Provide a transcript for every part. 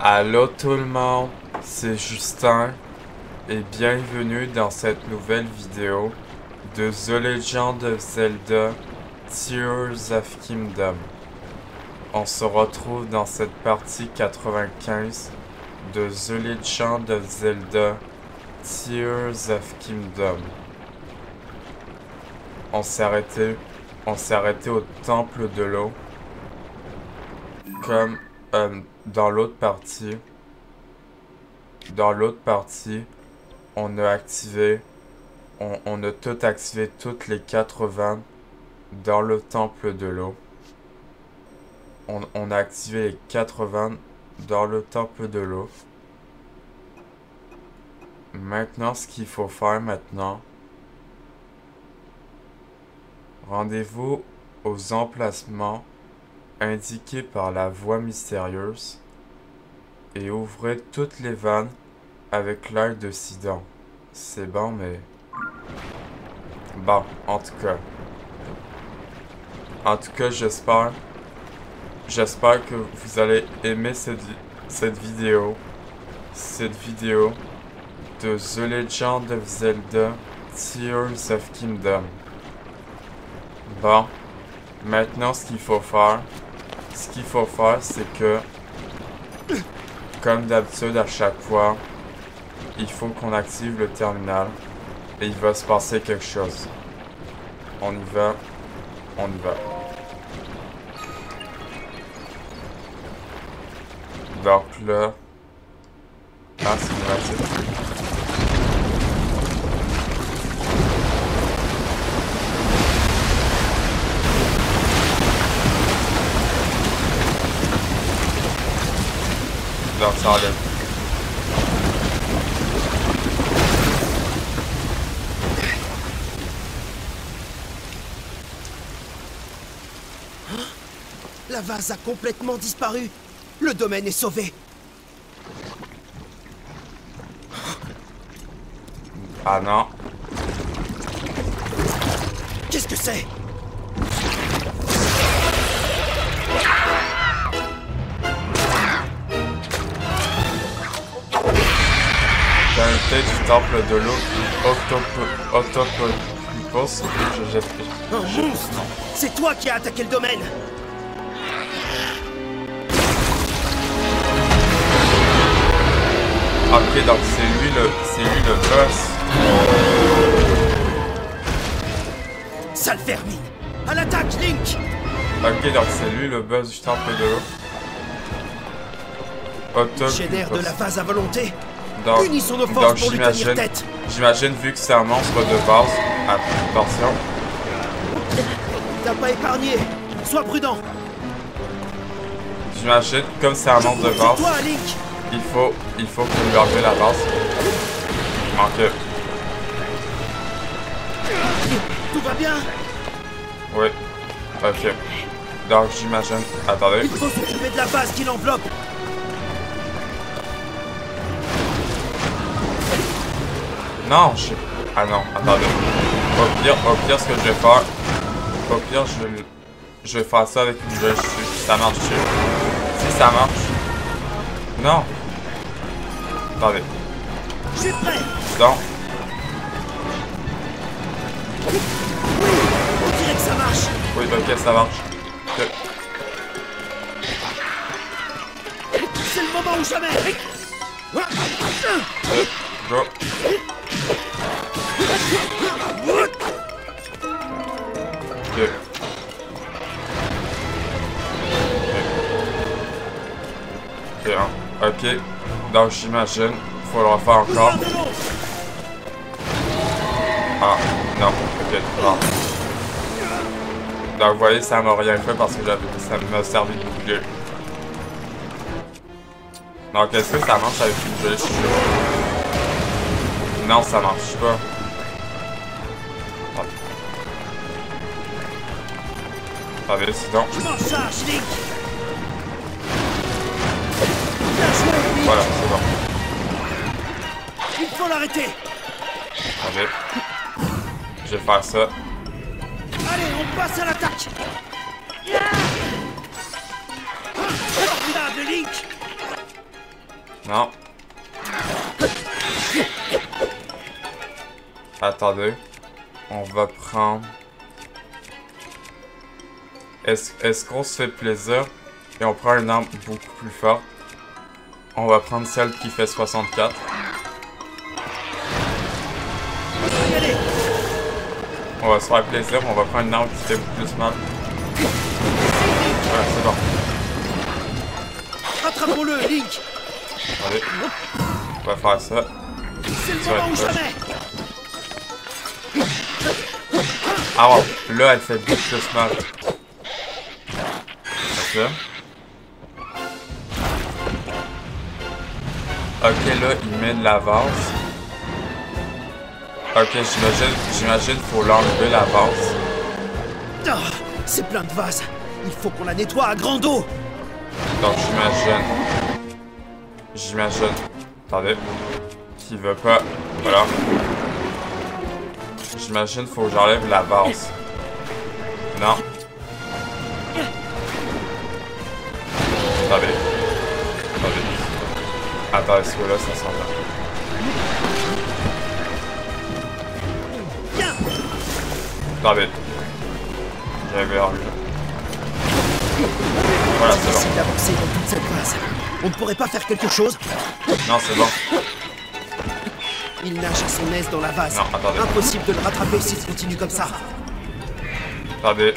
Allô tout le monde, c'est Justin et bienvenue dans cette nouvelle vidéo de The Legend of Zelda Tears of Kingdom. On se retrouve dans cette partie 95 de The Legend of Zelda Tears of Kingdom. On s'est arrêté au temple de l'eau. Comme dans l'autre partie, on a activé, on a tout activé toutes les 4 vannes dans le temple de l'eau. On a activé les 4 vannes dans le temple de l'eau. Maintenant, ce qu'il faut faire maintenant, rendez-vous aux emplacements indiqués par la voix mystérieuse et ouvrez toutes les vannes avec l'aide de Sidon. C'est bon, mais... Bon, en tout cas, j'espère que vous allez aimer cette vidéo de The Legend of Zelda Tears of Kingdom. Bon, maintenant ce qu'il faut faire, c'est que, comme d'habitude à chaque fois, il faut qu'on active le terminal et il va se passer quelque chose. On y va. Donc là... Ah, c'est pratique. Donc ça enlève. La vase a complètement disparu. Le domaine est sauvé. Ah non. Qu'est-ce que c'est? Qualité du temple de l'eau Octopus. Un monstre! C'est toi qui as attaqué le domaine! Ok, donc c'est lui le boss. Sale vermine! À l'attaque, Link! Ok, donc c'est lui le boss du temple de l'eau. Octopus. Génère de la vase à volonté. Donc, Unissons nos forces pour lui tenir tête. J'imagine, vu que c'est un monstre de base, à proportion. T'as pas épargné. Sois prudent. J'imagine, comme c'est un monstre de base, toi, Link. il faut qu'on lui enlève la base. Ok. Tout va bien? Oui. Ok. Donc j'imagine... Attendez. Il faut s'occuper de la base qui l'enveloppe. Non, Ah non, attendez. Au pire, ce que je vais faire... Au pire, je vais faire ça avec une jauge dessus. Si ça marche dessus. Si ça marche... Non. Attendez. Je suis prêt. Donc... Oui, on dirait que ça marche. Oui, ok, ça marche. Ok. C'est le moment ou jamais. Go. Ok. Ok. Donc j'imagine, faut le refaire encore. Ah, non. Ok, non. Donc vous voyez, ça m'a rien fait parce que ça m'a servi de bouclier. Donc est-ce que ça marche avec une gelée? Non, ça marche pas. Attendez, sinon... Je m'en charge, Link. Voilà, c'est bon. Il faut l'arrêter. Attendez. Je vais faire ça. Allez, on passe à l'attaque. Formidable, Link. Non. Attendez. On va prendre... Est-ce qu'on se fait plaisir et on prend une arme beaucoup plus forte? On va prendre celle qui fait 64. On va se faire plaisir, on va prendre une arme qui fait beaucoup plus mal. Voilà, c'est bon. Rattrapons-le, Link! Allez. On va faire ça. C'est le moment ou jamais! Ah ouais, là elle fait beaucoup plus mal. Ok. Ok, là il met de la vase. Ok, j'imagine qu'il faut l'enlever la vase. Ah, c'est plein de vases. Il faut qu'on la nettoie à grande eau. Donc j'imagine. Attendez. Qu'il veut pas. Voilà. J'imagine qu'il faut que j'enlève la vase. Non. Attendez. Attendez, ce là ça s'en va. Attendez. J'avais envie. Voilà, c'est bon. Difficile d'avancer dans toute cette vase. On ne pourrait pas faire quelque chose? Non, c'est bon. Il nage à son aise dans la vase. Non, attendez. Impossible de le rattraper s'il continue comme ça. Attendez.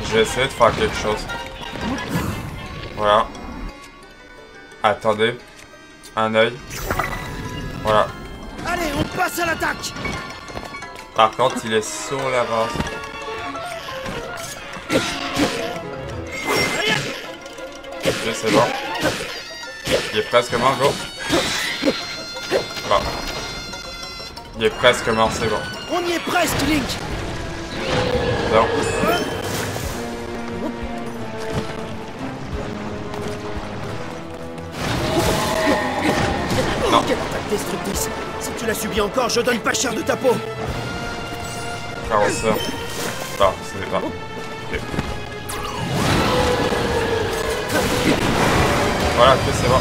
Je vais essayer de faire quelque chose. Voilà. Attendez. Un œil. Voilà. Allez, on passe à l'attaque! Par contre, il est sur la vase. Ok, c'est bon. Il est presque mort, go. Bon. Il est presque mort, c'est bon. On y est presque, Link! Non. Oh, quelle attaque destructrice! Si tu l'as subi encore, je donne pas cher de ta peau! Comment ça? Non, c'est pas. Ok. Voilà, ok, c'est bon.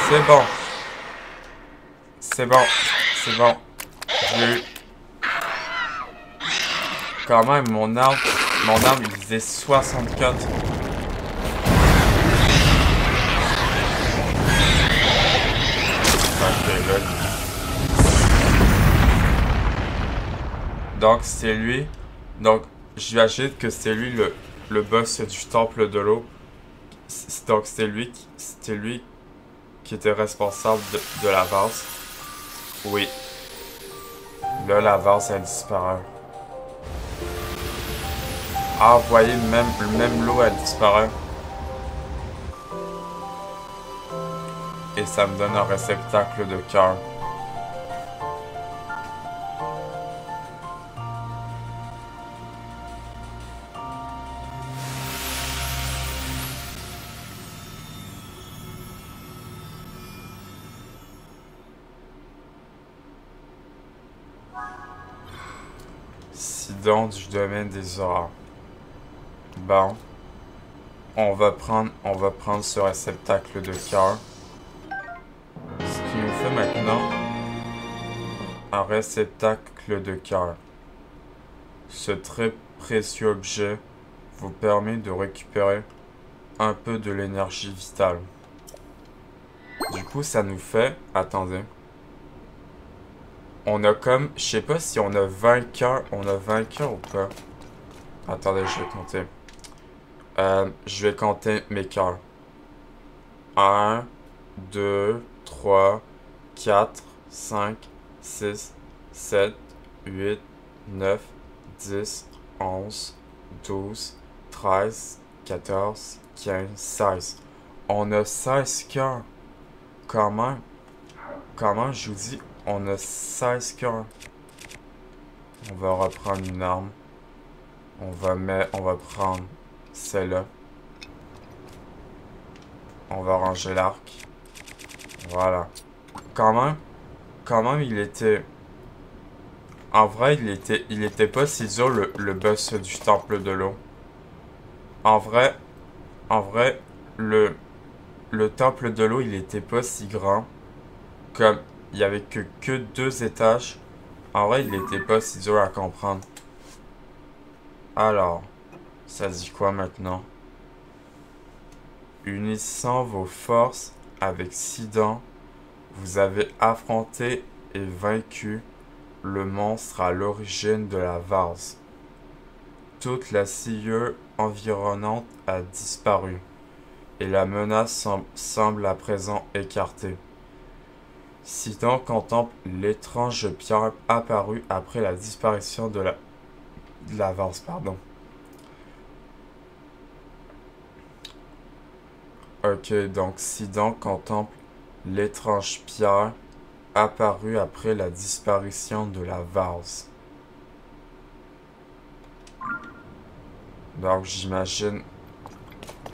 C'est bon. C'est bon. C'est bon. Je l'ai eu. Quand même, mon arme, il faisait 64. Ok, là. Donc, c'est lui. Donc, j'imagine que c'est lui le boss du temple de l'eau. Donc, c'était lui qui était responsable de la vase. Oui. Là, la vase, elle disparaît. Ah, vous voyez, même l'eau, elle disparaît. Et ça me donne un réceptacle de cœur. Sidon du domaine des auras. Bon. On va prendre ce réceptacle de cœur. Ce qui nous fait maintenant un réceptacle de cœur. Ce très précieux objet vous permet de récupérer un peu de l'énergie vitale. Du coup, ça nous fait... Attendez. On a comme... Je sais pas si on a 20 cœurs. On a 20 cœurs ou pas. Attendez, je vais compter. Je vais compter mes cœurs. 1, 2, 3, 4, 5, 6, 7, 8, 9, 10, 11, 12, 13, 14, 15, 16. On a 16 cœurs. Comment, je vous dis, on a 16 cœurs. On va reprendre une arme. On va prendre celle-là. On va ranger l'arc. Voilà. Quand même, il était... En vrai, il était pas si dur le boss du temple de l'eau. En vrai, le temple de l'eau, il était pas si grand. Comme il y avait que 2 étages. En vrai, il était pas si dur à comprendre. Alors, ça dit quoi maintenant? Unissant vos forces avec Sidon, vous avez affronté et vaincu le monstre à l'origine de la vase. Toute la sciure environnante a disparu, et la menace semble à présent écartée. Sidon contemple l'étrange pierre apparue après la disparition de la vase, pardon. Ok, donc Sidon contemple l'étrange pierre apparue après la disparition de la vase. Donc j'imagine...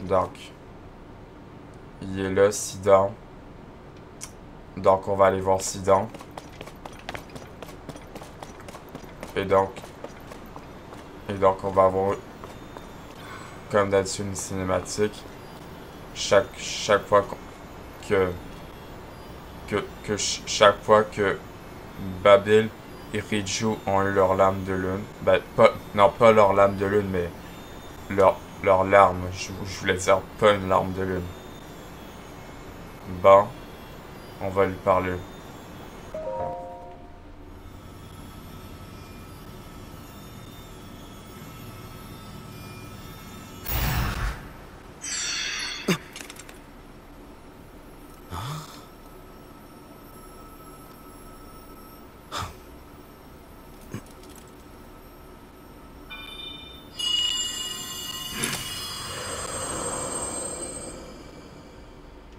Donc... Il est là, Sidon. Donc on va aller voir Sidon. Et donc on va avoir... Comme d'habitude une cinématique. Chaque fois chaque fois que Babil et Riju ont eu leur lame de lune. Ben, pas leur lame de lune, mais leur larme. Je voulais dire pas une larme de lune. Bon, on va lui parler.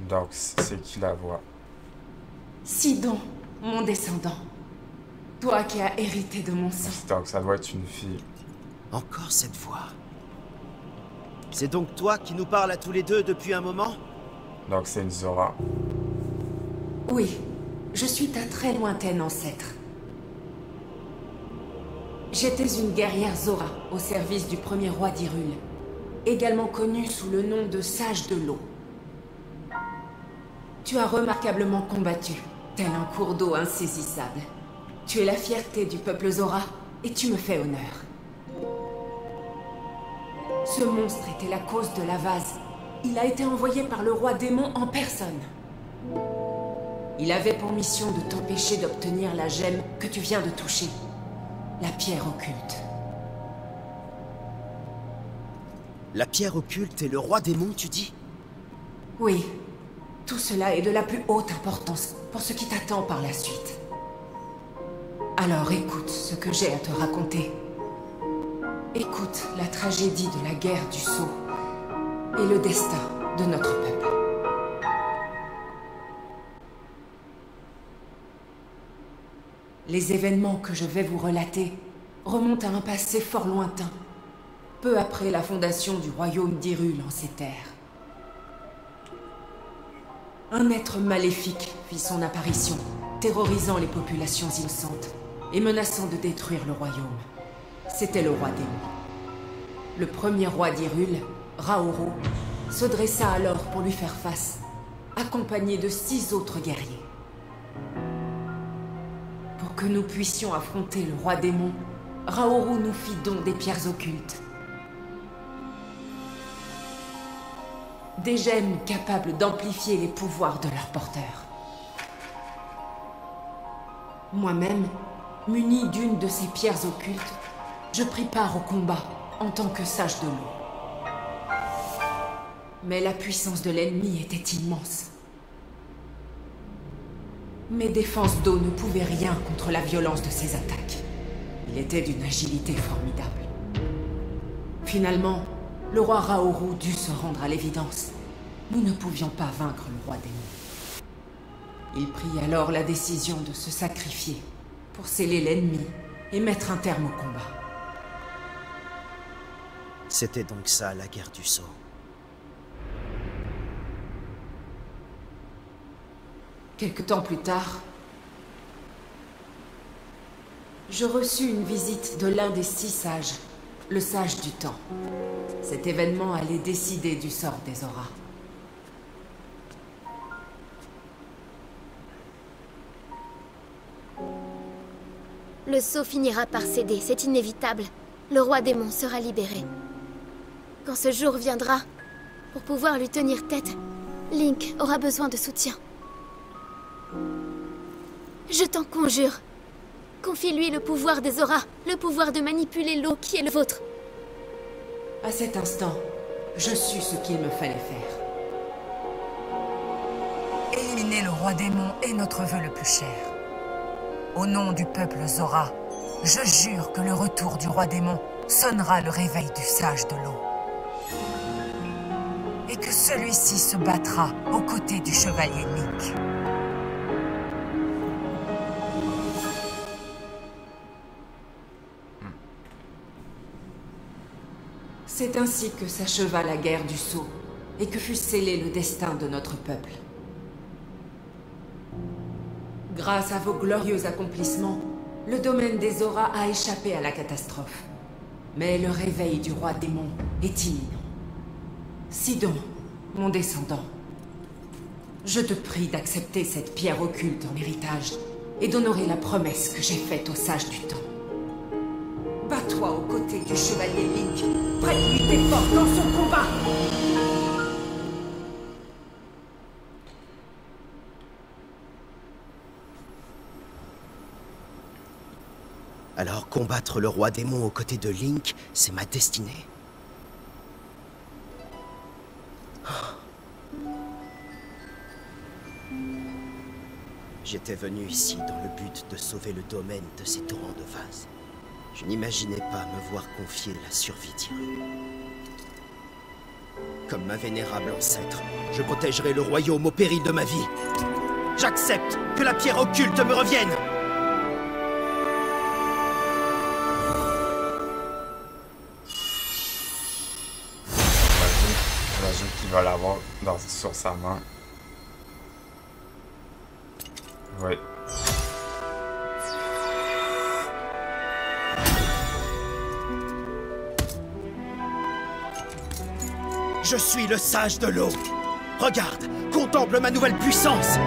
Donc, c'est qui la voix? Sidon, mon descendant. Toi qui as hérité de mon sang. Donc, ça doit être une fille. Encore cette voix. C'est donc toi qui nous parles à tous les deux depuis un moment? Donc, c'est une Zora. Oui, je suis ta très lointaine ancêtre. J'étais une guerrière Zora au service du premier roi d'Hyrule, également connue sous le nom de Sage de l'eau. Tu as remarquablement combattu, tel un cours d'eau insaisissable. Tu es la fierté du peuple Zora, et tu me fais honneur. Ce monstre était la cause de la vase. Il a été envoyé par le roi démon en personne. Il avait pour mission de t'empêcher d'obtenir la gemme que tu viens de toucher. La pierre occulte. La pierre occulte et le roi démon, tu dis? Oui. Tout cela est de la plus haute importance pour ce qui t'attend par la suite. Alors écoute ce que j'ai à te raconter. Écoute la tragédie de la guerre du Sceau et le destin de notre peuple. Les événements que je vais vous relater remontent à un passé fort lointain, peu après la fondation du royaume d'Hyrule en ces terres. Un être maléfique fit son apparition, terrorisant les populations innocentes et menaçant de détruire le royaume. C'était le roi démon. Le premier roi d'Hyrule, Raoru, se dressa alors pour lui faire face, accompagné de 6 autres guerriers. Pour que nous puissions affronter le roi démon, Raoru nous fit don des pierres occultes. Des gemmes capables d'amplifier les pouvoirs de leur porteur. Moi-même, muni d'une de ces pierres occultes, je pris part au combat en tant que sage de l'eau. Mais la puissance de l'ennemi était immense. Mes défenses d'eau ne pouvaient rien contre la violence de ses attaques. Il était d'une agilité formidable. Finalement, le roi Raoru dut se rendre à l'évidence. Nous ne pouvions pas vaincre le roi démon. Il prit alors la décision de se sacrifier pour sceller l'ennemi et mettre un terme au combat. C'était donc ça, la guerre du Sceau. Quelque temps plus tard, je reçus une visite de l'un des 6 sages, le sage du temps. Cet événement allait décider du sort des Zora. Le sceau finira par céder, c'est inévitable. Le roi démon sera libéré. Quand ce jour viendra, pour pouvoir lui tenir tête, Link aura besoin de soutien. Je t'en conjure. Confie-lui le pouvoir des auras, le pouvoir de manipuler l'eau qui est le vôtre. À cet instant, je sus ce qu'il me fallait faire. Éliminer le roi démon est notre vœu le plus cher. Au nom du peuple Zora, je jure que le retour du roi démon sonnera le réveil du sage de l'eau. Et que celui-ci se battra aux côtés du chevalier Link. C'est ainsi que s'acheva la guerre du sceau, et que fut scellé le destin de notre peuple. Grâce à vos glorieux accomplissements, le domaine des auras a échappé à la catastrophe. Mais le réveil du roi démon est imminent. Sidon, mon descendant, je te prie d'accepter cette pierre occulte en héritage et d'honorer la promesse que j'ai faite aux sages du temps. Bats-toi aux côtés du chevalier Link. Prête-lui tes forces dans son combat. Alors combattre le roi démon aux côtés de Link, c'est ma destinée. J'étais venu ici dans le but de sauver le domaine de ces torrents de vase. Je n'imaginais pas me voir confier la survie d'Hyrule. Comme ma vénérable ancêtre, je protégerai le royaume au péril de ma vie. J'accepte que la pierre occulte me revienne. J'imagine qu'il va l'avoir sur sa main. Oui. Je suis le sage de l'eau. Regarde, contemple ma nouvelle puissance.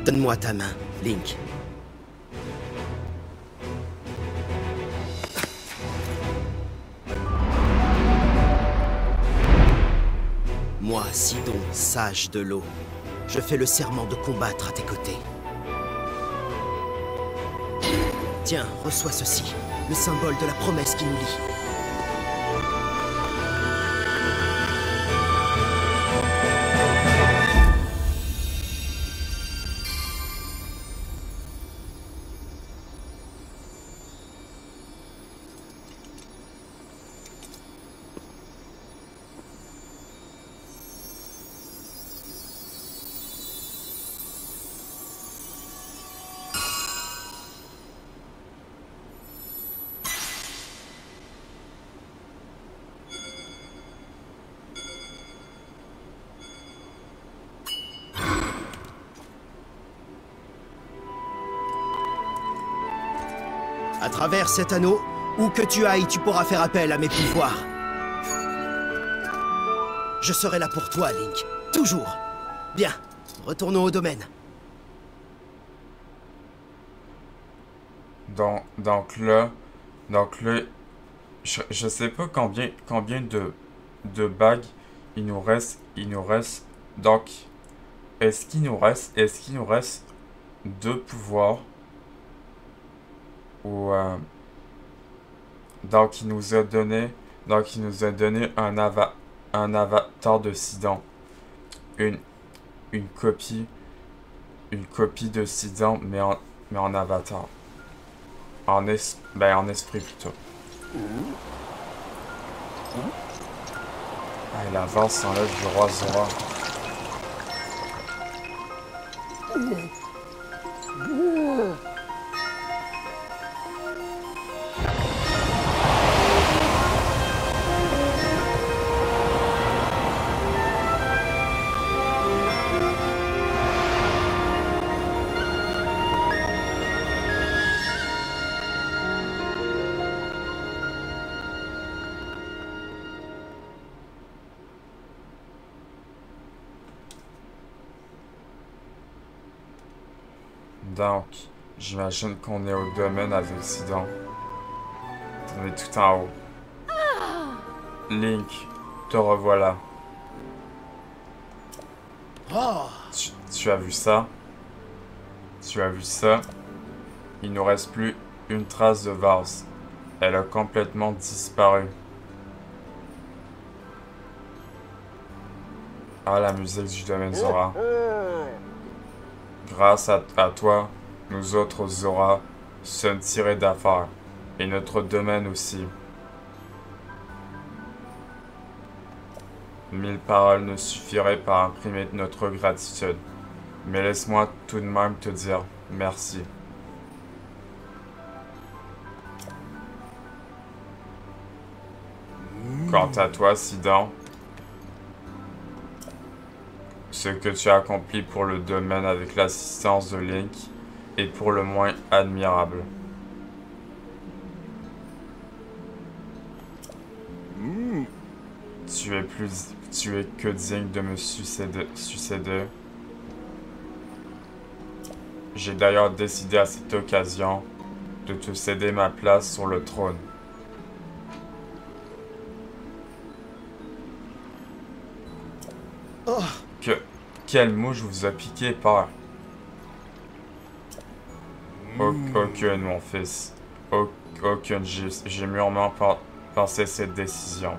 Donne-moi ta main, Link. Moi, Sidon, sage de l'eau, je fais le serment de combattre à tes côtés. Tiens, reçois ceci, le symbole de la promesse qui nous lie. À travers cet anneau, où que tu ailles, tu pourras faire appel à mes pouvoirs. Je serai là pour toi, Link. Toujours. Bien, retournons au domaine. Donc là, je sais pas combien de bagues il nous reste. Donc, est-ce qu'il nous reste 2 pouvoirs? Ou donc il nous a donné un avatar de Sidon, une copie de Sidon, mais en avatar, en esprit plutôt. Ah, l'avance s'enlève du roi Zora. Donc, j'imagine qu'on est au domaine avec Sidon. On est tout en haut. Link, te revoilà. Tu as vu ça? Tu as vu ça? Il ne nous reste plus une trace de vase. Elle a complètement disparu. Ah, la musique du domaine Zora. Grâce à toi, nous autres Zora sommes tirés d'affaire. Et notre domaine aussi. 1000 paroles ne suffiraient pas à imprimer notre gratitude. Mais laisse-moi tout de même te dire merci. Quant à toi, Sidon, ce que tu as accompli pour le domaine avec l'assistance de Link est pour le moins admirable. Tu es que digne de me succéder. J'ai d'ailleurs décidé à cette occasion de te céder ma place sur le trône. Quelle mouche vous a piqué, père? Aucune, mon fils. Aucune. J'ai mûrement pensé cette décision.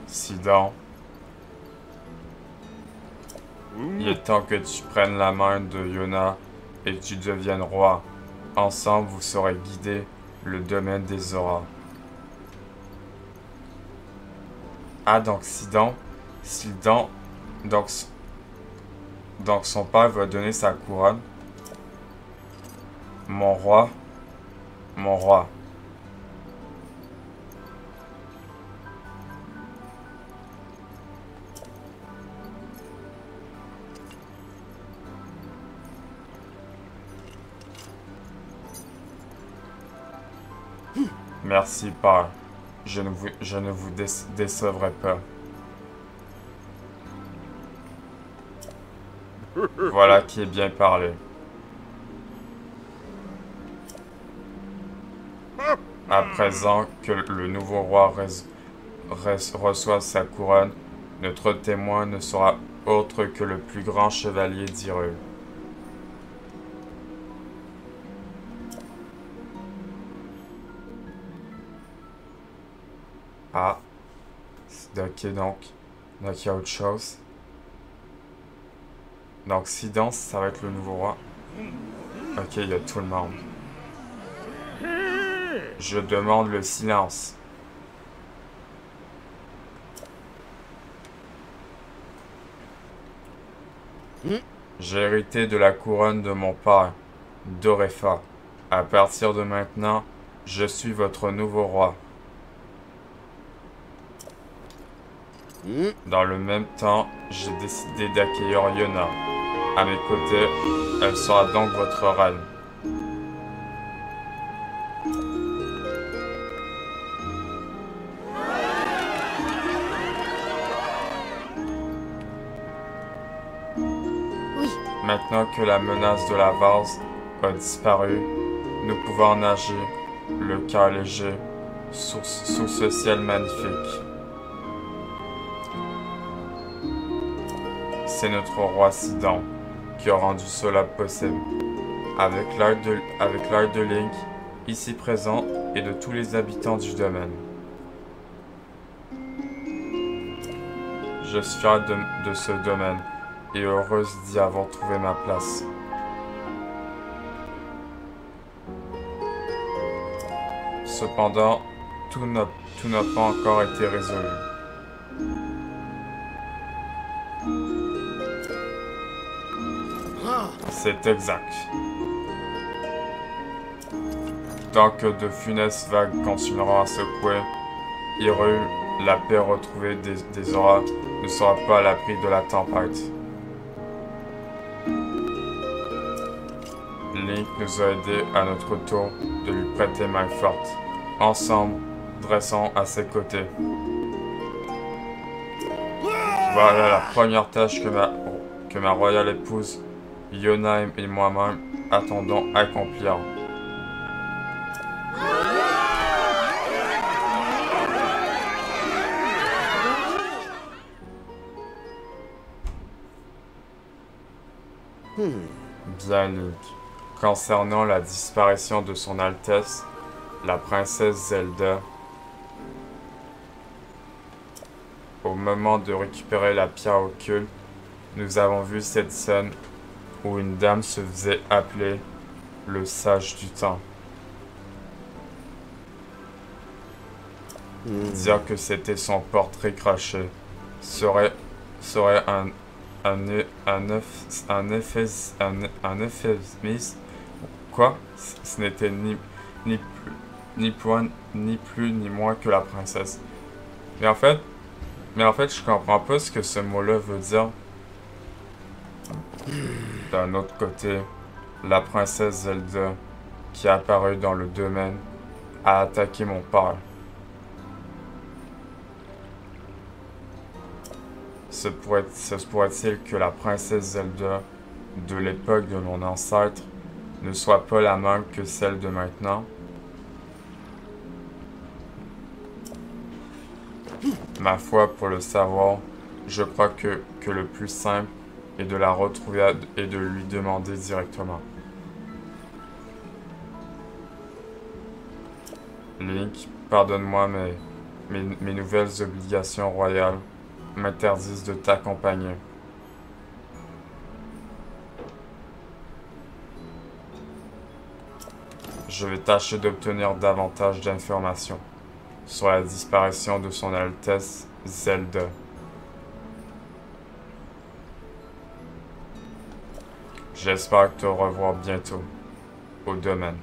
Sidon, il est temps que tu prennes la main de Yona et que tu deviennes roi. Ensemble, vous saurez guider le domaine des Zora. Ah, donc Sidon, donc son père va donner sa couronne. Mon roi. Merci, père. Je ne vous décevrai pas. Voilà qui est bien parlé. À présent que le nouveau roi reçoit sa couronne, notre témoin ne sera autre que le plus grand chevalier d'Hyrule. Ah, ok, donc il y a autre chose. Donc Sidon, ça va être le nouveau roi. Ok, il y a tout le monde. Je demande le silence. J'ai hérité de la couronne de mon père, Dorefa. À partir de maintenant, je suis votre nouveau roi. Dans le même temps, j'ai décidé d'accueillir Yona. À mes côtés, elle sera donc votre reine. Oui. Maintenant que la menace de la vase a disparu, nous pouvons nager, le cœur léger, sous ce ciel magnifique. C'est notre roi Sidon qui a rendu cela possible. Avec l'aide de Link, ici présent, et de tous les habitants du domaine. Je suis fier de ce domaine et heureuse d'y avoir trouvé ma place. Cependant, tout n'a pas encore été résolu. C'est exact. Tant que de funestes vagues continueront à secouer Hyrule, la paix retrouvée des Zora ne sera pas à l'abri de la tempête. Link nous a aidés à notre tour de lui prêter main forte. Ensemble, dressons à ses côtés. Voilà la première tâche que ma royale épouse Yonah et moi-même attendons accomplir. Bien, Link. Concernant la disparition de son Altesse, la princesse Zelda, au moment de récupérer la pierre occulte, nous avons vu cette scène où une dame se faisait appeler le sage du temps. Dire que c'était son portrait craché serait un euphémisme. Quoi? Ce n'était ni plus ni moins que la princesse. Mais en fait, je comprends pas ce que ce mot-là veut dire. D'un autre côté, la princesse Zelda, qui est apparue dans le domaine, a attaqué mon père. Se pourrait-il que la princesse Zelda de l'époque de mon ancêtre ne soit pas la même que celle de maintenant? Ma foi, pour le savoir, je crois que le plus simple est de la retrouver et de lui demander directement. Link, pardonne-moi, mais mes nouvelles obligations royales m'interdisent de t'accompagner. Je vais tâcher d'obtenir davantage d'informations sur la disparition de son Altesse Zelda. J'espère te revoir bientôt au domaine.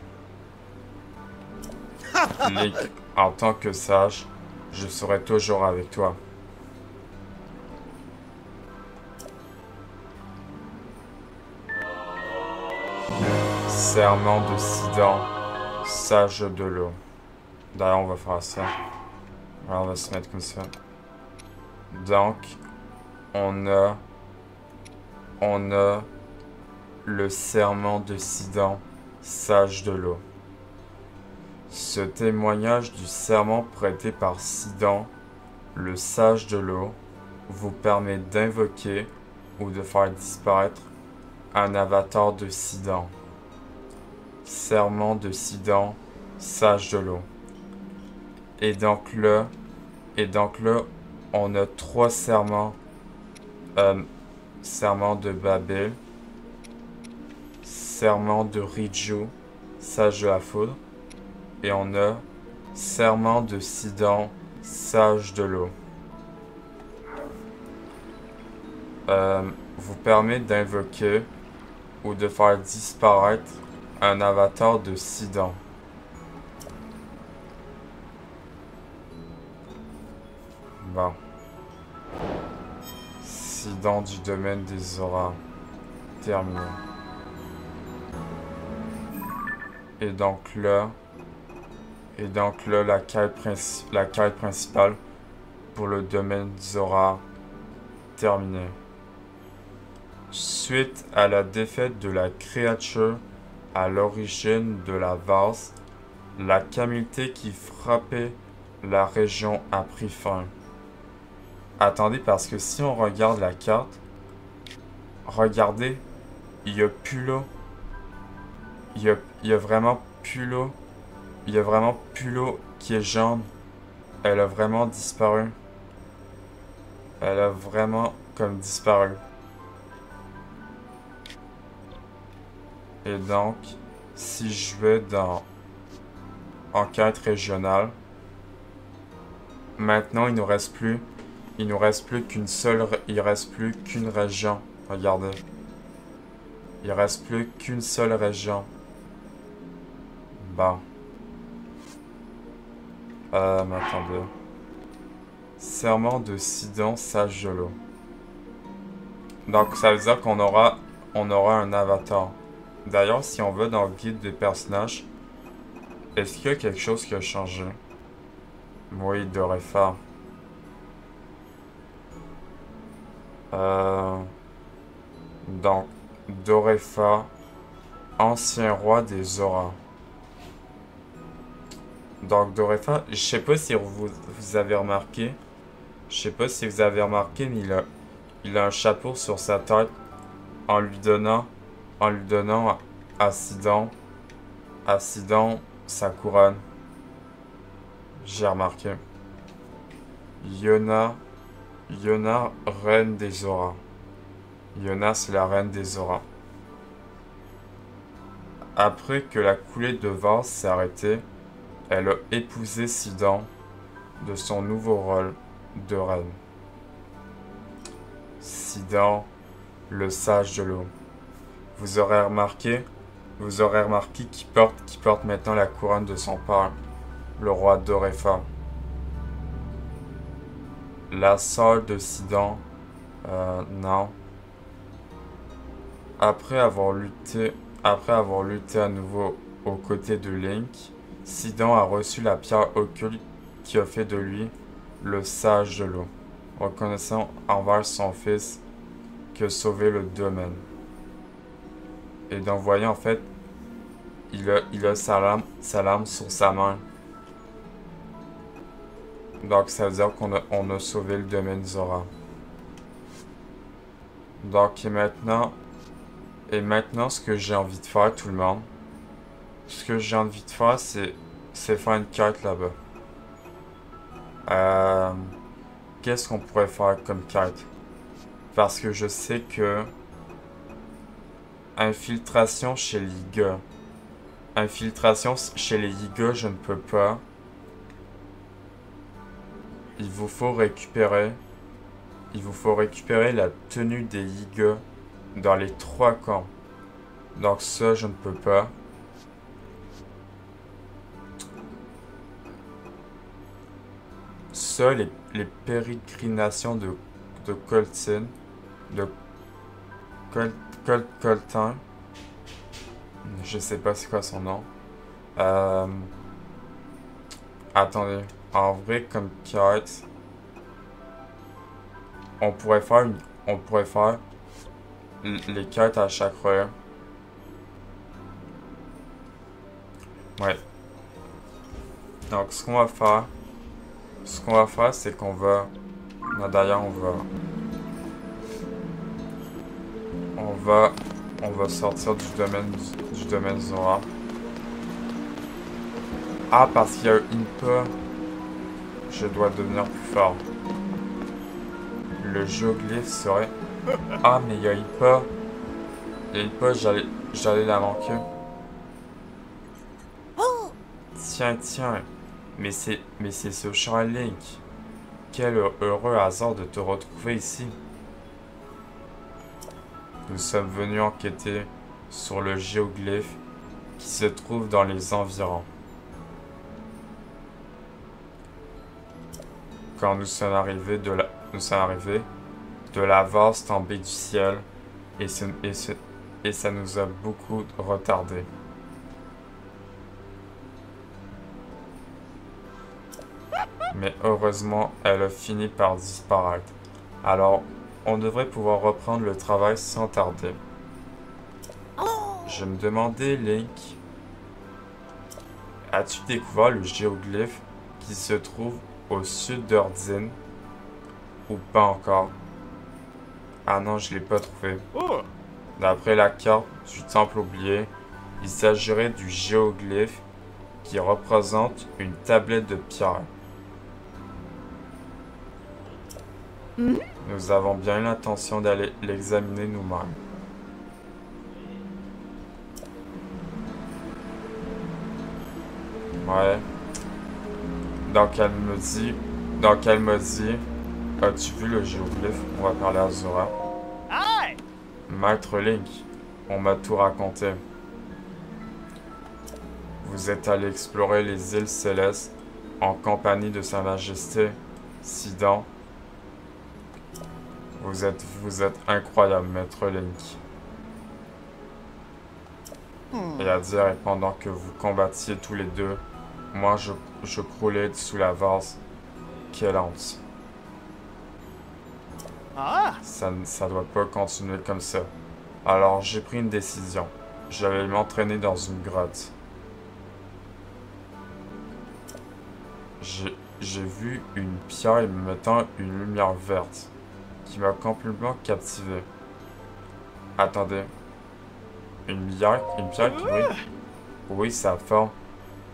Link, en tant que sage, je serai toujours avec toi. Serment de Sidon, sage de l'eau. D'ailleurs, on va faire ça. Alors, on va se mettre comme ça. Donc, on a le serment de Sidon, sage de l'eau. Ce témoignage du serment prêté par Sidon, le sage de l'eau, vous permet d'invoquer ou de faire disparaître un avatar de Sidon. Serment de Sidon, sage de l'eau. Et donc là, on a 3 serments. Serment de Babel, serment de Riju, sage de la foudre, et on a serment de Sidon, sage de l'eau. Vous permet d'invoquer ou de faire disparaître un avatar de Sidon. Bon. Sidon du domaine des auras. Terminé. Et donc là, la quête principale pour le domaine Zora terminée. Suite à la défaite de la créature à l'origine de la vase, la calamité qui frappait la région a pris fin. Attendez, parce que si on regarde la carte, regardez, il n'y a plus l'eau. Il y a vraiment plus l'eau. Il y a vraiment plus l'eau qui est jaune. Elle a vraiment disparu. Elle a vraiment comme disparu. Et donc, si je vais dans enquête régionale, maintenant il nous reste plus qu'une région. Regardez. Il reste plus qu'une seule région. Bon. Attendez. Serment de Sidon, sage de l'eau. Donc ça veut dire qu'on aura un avatar. D'ailleurs, si on va dans le guide des personnages, est-ce qu'il y a quelque chose qui a changé? Oui, il devrait faire. Donc, Dorefa, ancien roi des Zora. Donc, Dorefa, je sais pas si vous avez remarqué. Je sais pas si vous avez remarqué, mais il a un chapeau sur sa tête en lui donnant à Sidon sa couronne. J'ai remarqué. Yona, reine des Zora. Yona, c'est la reine des Zora. Après que la coulée de vase s'est arrêtée, elle a épousé Sidon de son nouveau rôle de reine. Sidon, le sage de l'eau. Vous aurez remarqué qu'il porte maintenant la couronne de son père, le roi Dorefa. La sœur de Sidon, non. Après avoir lutté à nouveau aux côtés de Link, Sidon a reçu la pierre occulte qui a fait de lui le sage de l'eau, reconnaissant envers son fils que sauver le domaine. Et donc, voyez, en fait, il a sa lame sur sa main. Donc, ça veut dire qu'on a sauvé le domaine Zora. Donc, et maintenant, ce que j'ai envie de faire, tout le monde, ce que j'ai envie de faire, c'est faire une quête là-bas. Qu'est-ce qu'on pourrait faire comme quête? Parce que je sais que infiltration chez les Yiga. Infiltration chez les Yiga, je ne peux pas. Il vous faut récupérer la tenue des Yiga dans les 3 camps. Donc ça, je ne peux pas. Ça, les pérégrinations de Coltin, Coltin, je sais pas c'est quoi son nom. Attendez, en vrai, comme quête, on pourrait faire les quêtes à chaque fois. Ouais. Donc, ce qu'on va faire, c'est qu'on va... D'ailleurs, on va sortir du domaine Zora. Ah, parce qu'il y a une Impa. Je dois devenir plus fort. Le géoglyphe serait... Ah, mais il y a Impa. J'allais la manquer. Tiens. Mais c'est ce cher Link. Quel heureux hasard de te retrouver ici. Nous sommes venus enquêter sur le géoglyphe qui se trouve dans les environs. Quand nous sommes arrivés de la vase tombée du ciel et ça nous a beaucoup retardé. Mais heureusement, elle a fini par disparaître. Alors, on devrait pouvoir reprendre le travail sans tarder. Je me demandais, Link, as-tu découvert le géoglyphe qui se trouve au sud d'Urdine? Ou pas encore? Ah non, je l'ai pas trouvé. D'après la carte du temple oublié, il s'agirait du géoglyphe qui représente une tablette de pierre. Nous avons bien l'intention d'aller l'examiner nous-mêmes. Ouais. Donc elle me dit, as-tu vu le géoglyphe? On va parler à Zora. Maître Link, on m'a tout raconté. Vous êtes allé explorer les îles célestes en compagnie de Sa Majesté Sidon. Vous êtes incroyable, Maître Link. Et à dire, pendant que vous combattiez tous les deux, moi je croulais sous la vase. Quelle honte. Ça doit pas continuer comme ça. Alors j'ai pris une décision. Je vais m'entraîner dans une grotte. J'ai vu une pierre émettant une lumière verte qui m'a complètement captivé. Attendez. Une pierre qui brille? Oui, sa forme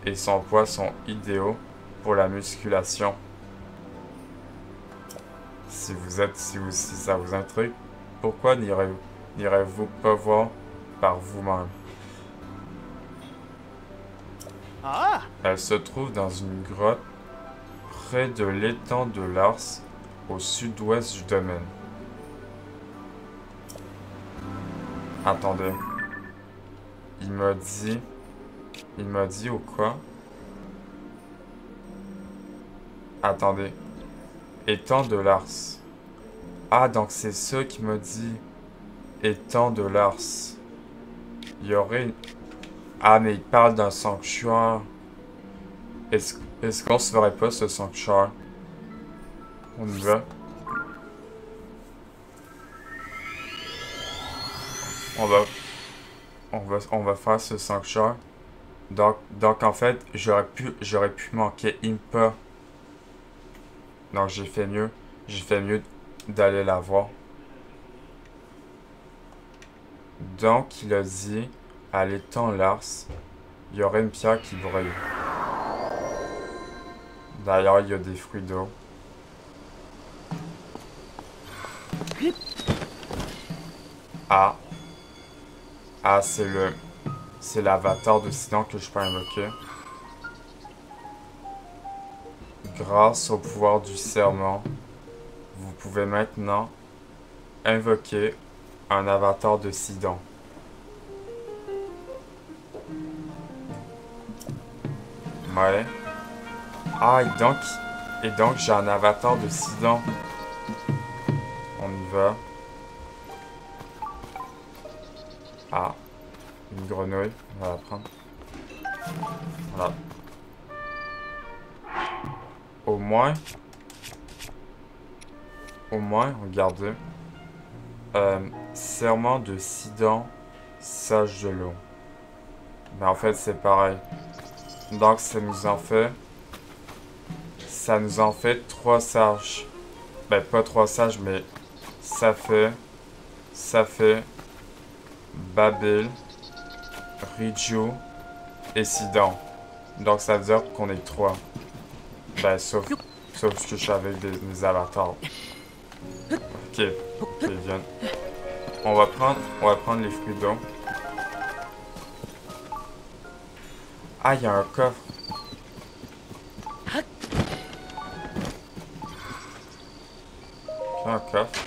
et son poids sont idéaux pour la musculation. Si ça vous intrigue, pourquoi n'irez-vous pas voir par vous-même? Elle se trouve dans une grotte près de l'étang de Lars, au sud-ouest du domaine. Attendez. Il m'a dit ou quoi? Attendez. Étang de Lars. Ah, donc c'est ça qui me dit. Étang de Lars. Il y aurait... Ah, mais il parle d'un sanctuaire. Est-ce qu'on se ferait pas ce sanctuaire? On y va. On va faire ce sanctuaire. Donc en fait, j'aurais pu manquer Impa. Donc j'ai fait mieux d'aller la voir. Donc il a dit, à l'étang Lars, il y aurait une pierre qui brille. D'ailleurs, il y a des fruits d'eau. Ah. Ah, c'est l'avatar de Sidon que je peux invoquer. Grâce au pouvoir du serment, vous pouvez maintenant invoquer un avatar de Sidon. Ouais. Ah, et donc j'ai un avatar de Sidon. On y va. Ah, une grenouille, on va la prendre. Voilà. Au moins, regardez. Serment de Sidon, sage de l'eau. Mais en fait, c'est pareil. Donc, ça nous en fait 3 sages. Ben, pas 3 sages, mais ça fait Babil, Riju et Sidon. Donc, ça veut dire qu'on est 3. Ben, sauf que je suis avec des avatars. Ok, viens. On va prendre les fruits d'eau. Ah, il y a un coffre. Un coffre.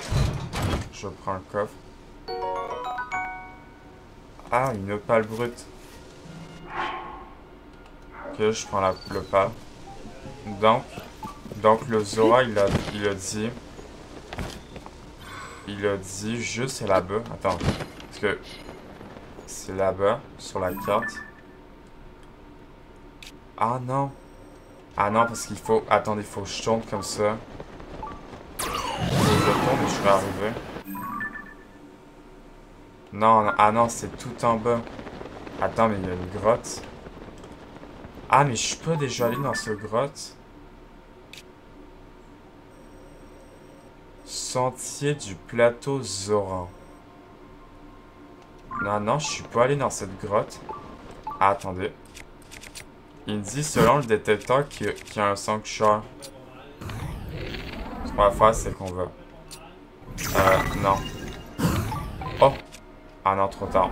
Je prends un coffre. Ah, une opale brute. Ok, je prends l'opale. Donc le Zora, il a dit juste là-bas. Attends, parce que c'est là-bas, sur la carte. Ah non. Ah non, parce qu'il faut... Attendez, il faut que je tourne comme ça. Faut que je tourne et je vais arriver. Non, ah non, c'est tout en bas. Attends, mais il y a une grotte. Ah, mais je suis pas déjà allé dans cette grotte. Sentier du plateau Zoran. Non, je suis pas allé dans cette grotte. Ah, attendez. Il me dit, selon le détecteur, qu'il y a un sanctuaire. Ce qu'on va faire, c'est qu'on va... non. Oh! Ah non, trop tard.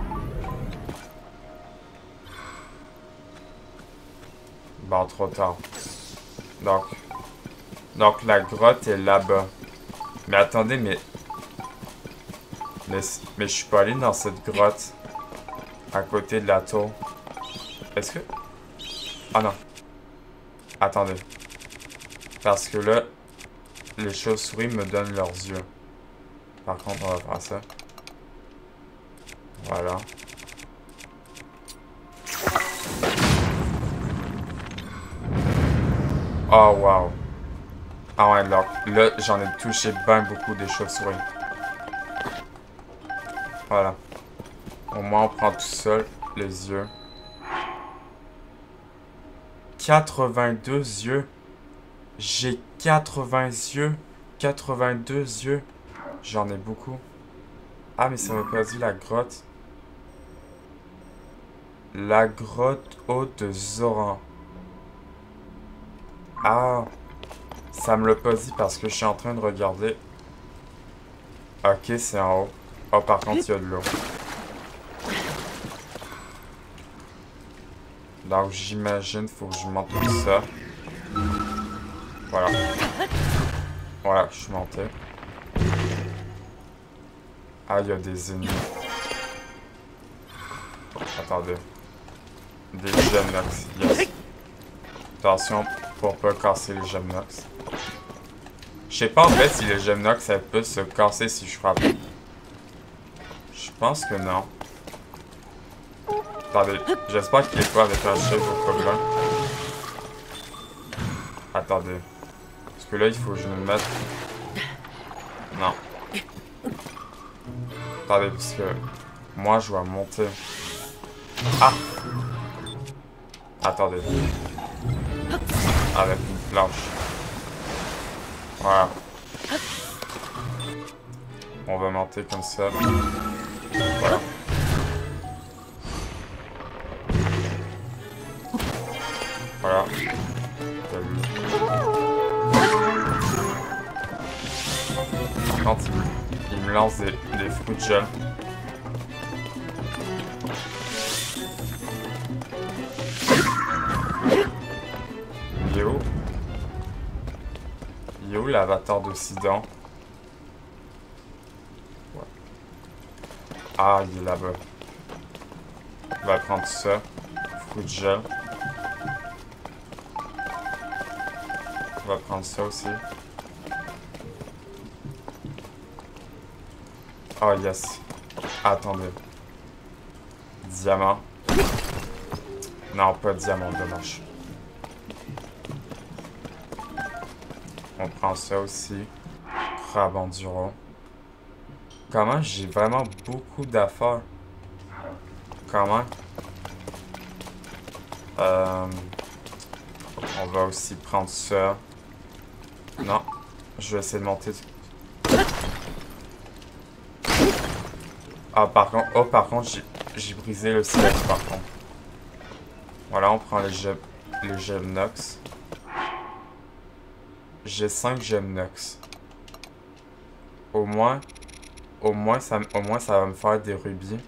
Bon, trop tard. Donc la grotte est là-bas. Mais attendez, mais je suis pas allé dans cette grotte. À côté de la tour. Est-ce que... Ah non. Attendez. Parce que là, les chauves-souris me donnent leurs yeux. Par contre, on va faire ça. Voilà. Oh, wow. Ah ouais, là j'en ai touché bien beaucoup des chauves-souris. Voilà. Au moins, on prend tout seul les yeux. 82 yeux. J'ai 80 yeux. 82 yeux. J'en ai beaucoup. Ah, mais ça m'a pas dit la grotte. La grotte haute de Zoran. Ah. Ça me l'a pas dit parce que je suis en train de regarder. Ok, c'est en haut. Oh, par contre, il y a de l'eau. Donc, j'imagine faut que je monte tout ça. Voilà. Voilà, je suis monté. Ah, il y a des ennemis. Attendez. Des gemnox. Yes. Attention pour pas casser les gemnox. Je sais pas en fait si les gemnox ça peut se casser si je frappe. Je pense que non. Attendez, j'espère qu'il est pas avec la chef au problème. Attendez. Parce que là il faut que je me mette. Non. Attendez, parce que moi je dois monter. Ah! Attendez. Avec une planche. Voilà. On va monter comme ça. Voilà. Voilà. T'as vu. Quand il me lance des fruits de gel. Il est où? Il est où l'avatar de Sidon? Ouais. Ah, il est là-bas. On va prendre ça. Fruit de gel. On va prendre ça aussi. Oh yes. Attendez. Diamant. Non, pas diamant, dommage. On prend ça aussi. Crabe enduro. Comment? J'ai vraiment beaucoup d'affaires. Comment? On va aussi prendre ça. Non. Je vais essayer de monter. Ah, par contre, oh, par contre, j'ai brisé le silex, par contre. Voilà, on prend les gemnox. J'ai 5 gemnox. Au moins ça va me faire des rubis.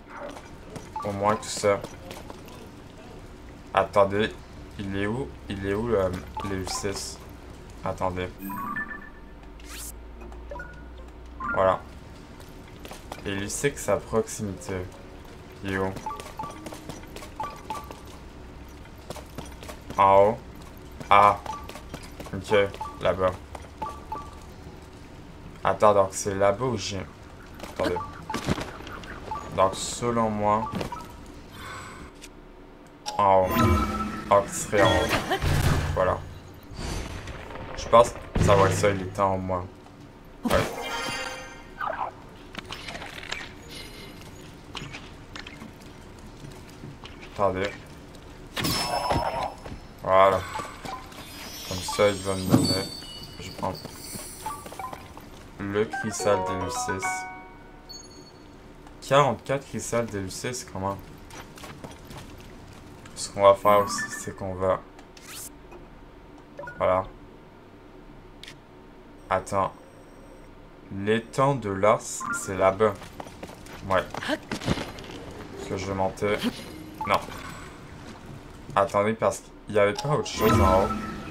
Au moins tout ça. Attendez, il est où le U6? Attendez. Voilà. Et il sait que sa proximité. Il est où? En haut. Ah. Ok, là-bas. Attends, donc c'est là-bas où j'ai... Attendez. Donc selon moi... En haut. Ah, qui serait en haut. Voilà. Je pense que ça va être ça, il est en haut, moi. Ouais. Attendez. Voilà. Comme ça, il va me donner... Je prends le cristal d'Elucis. 44 cristal d'Elucis, comment? Ce qu'on va faire aussi, c'est qu'on va... Voilà. Attends. L'étang de l'os, c'est là-bas. Ouais. Est-ce que je vais monter? Non. Attendez, parce qu'il n'y avait pas autre chose en haut.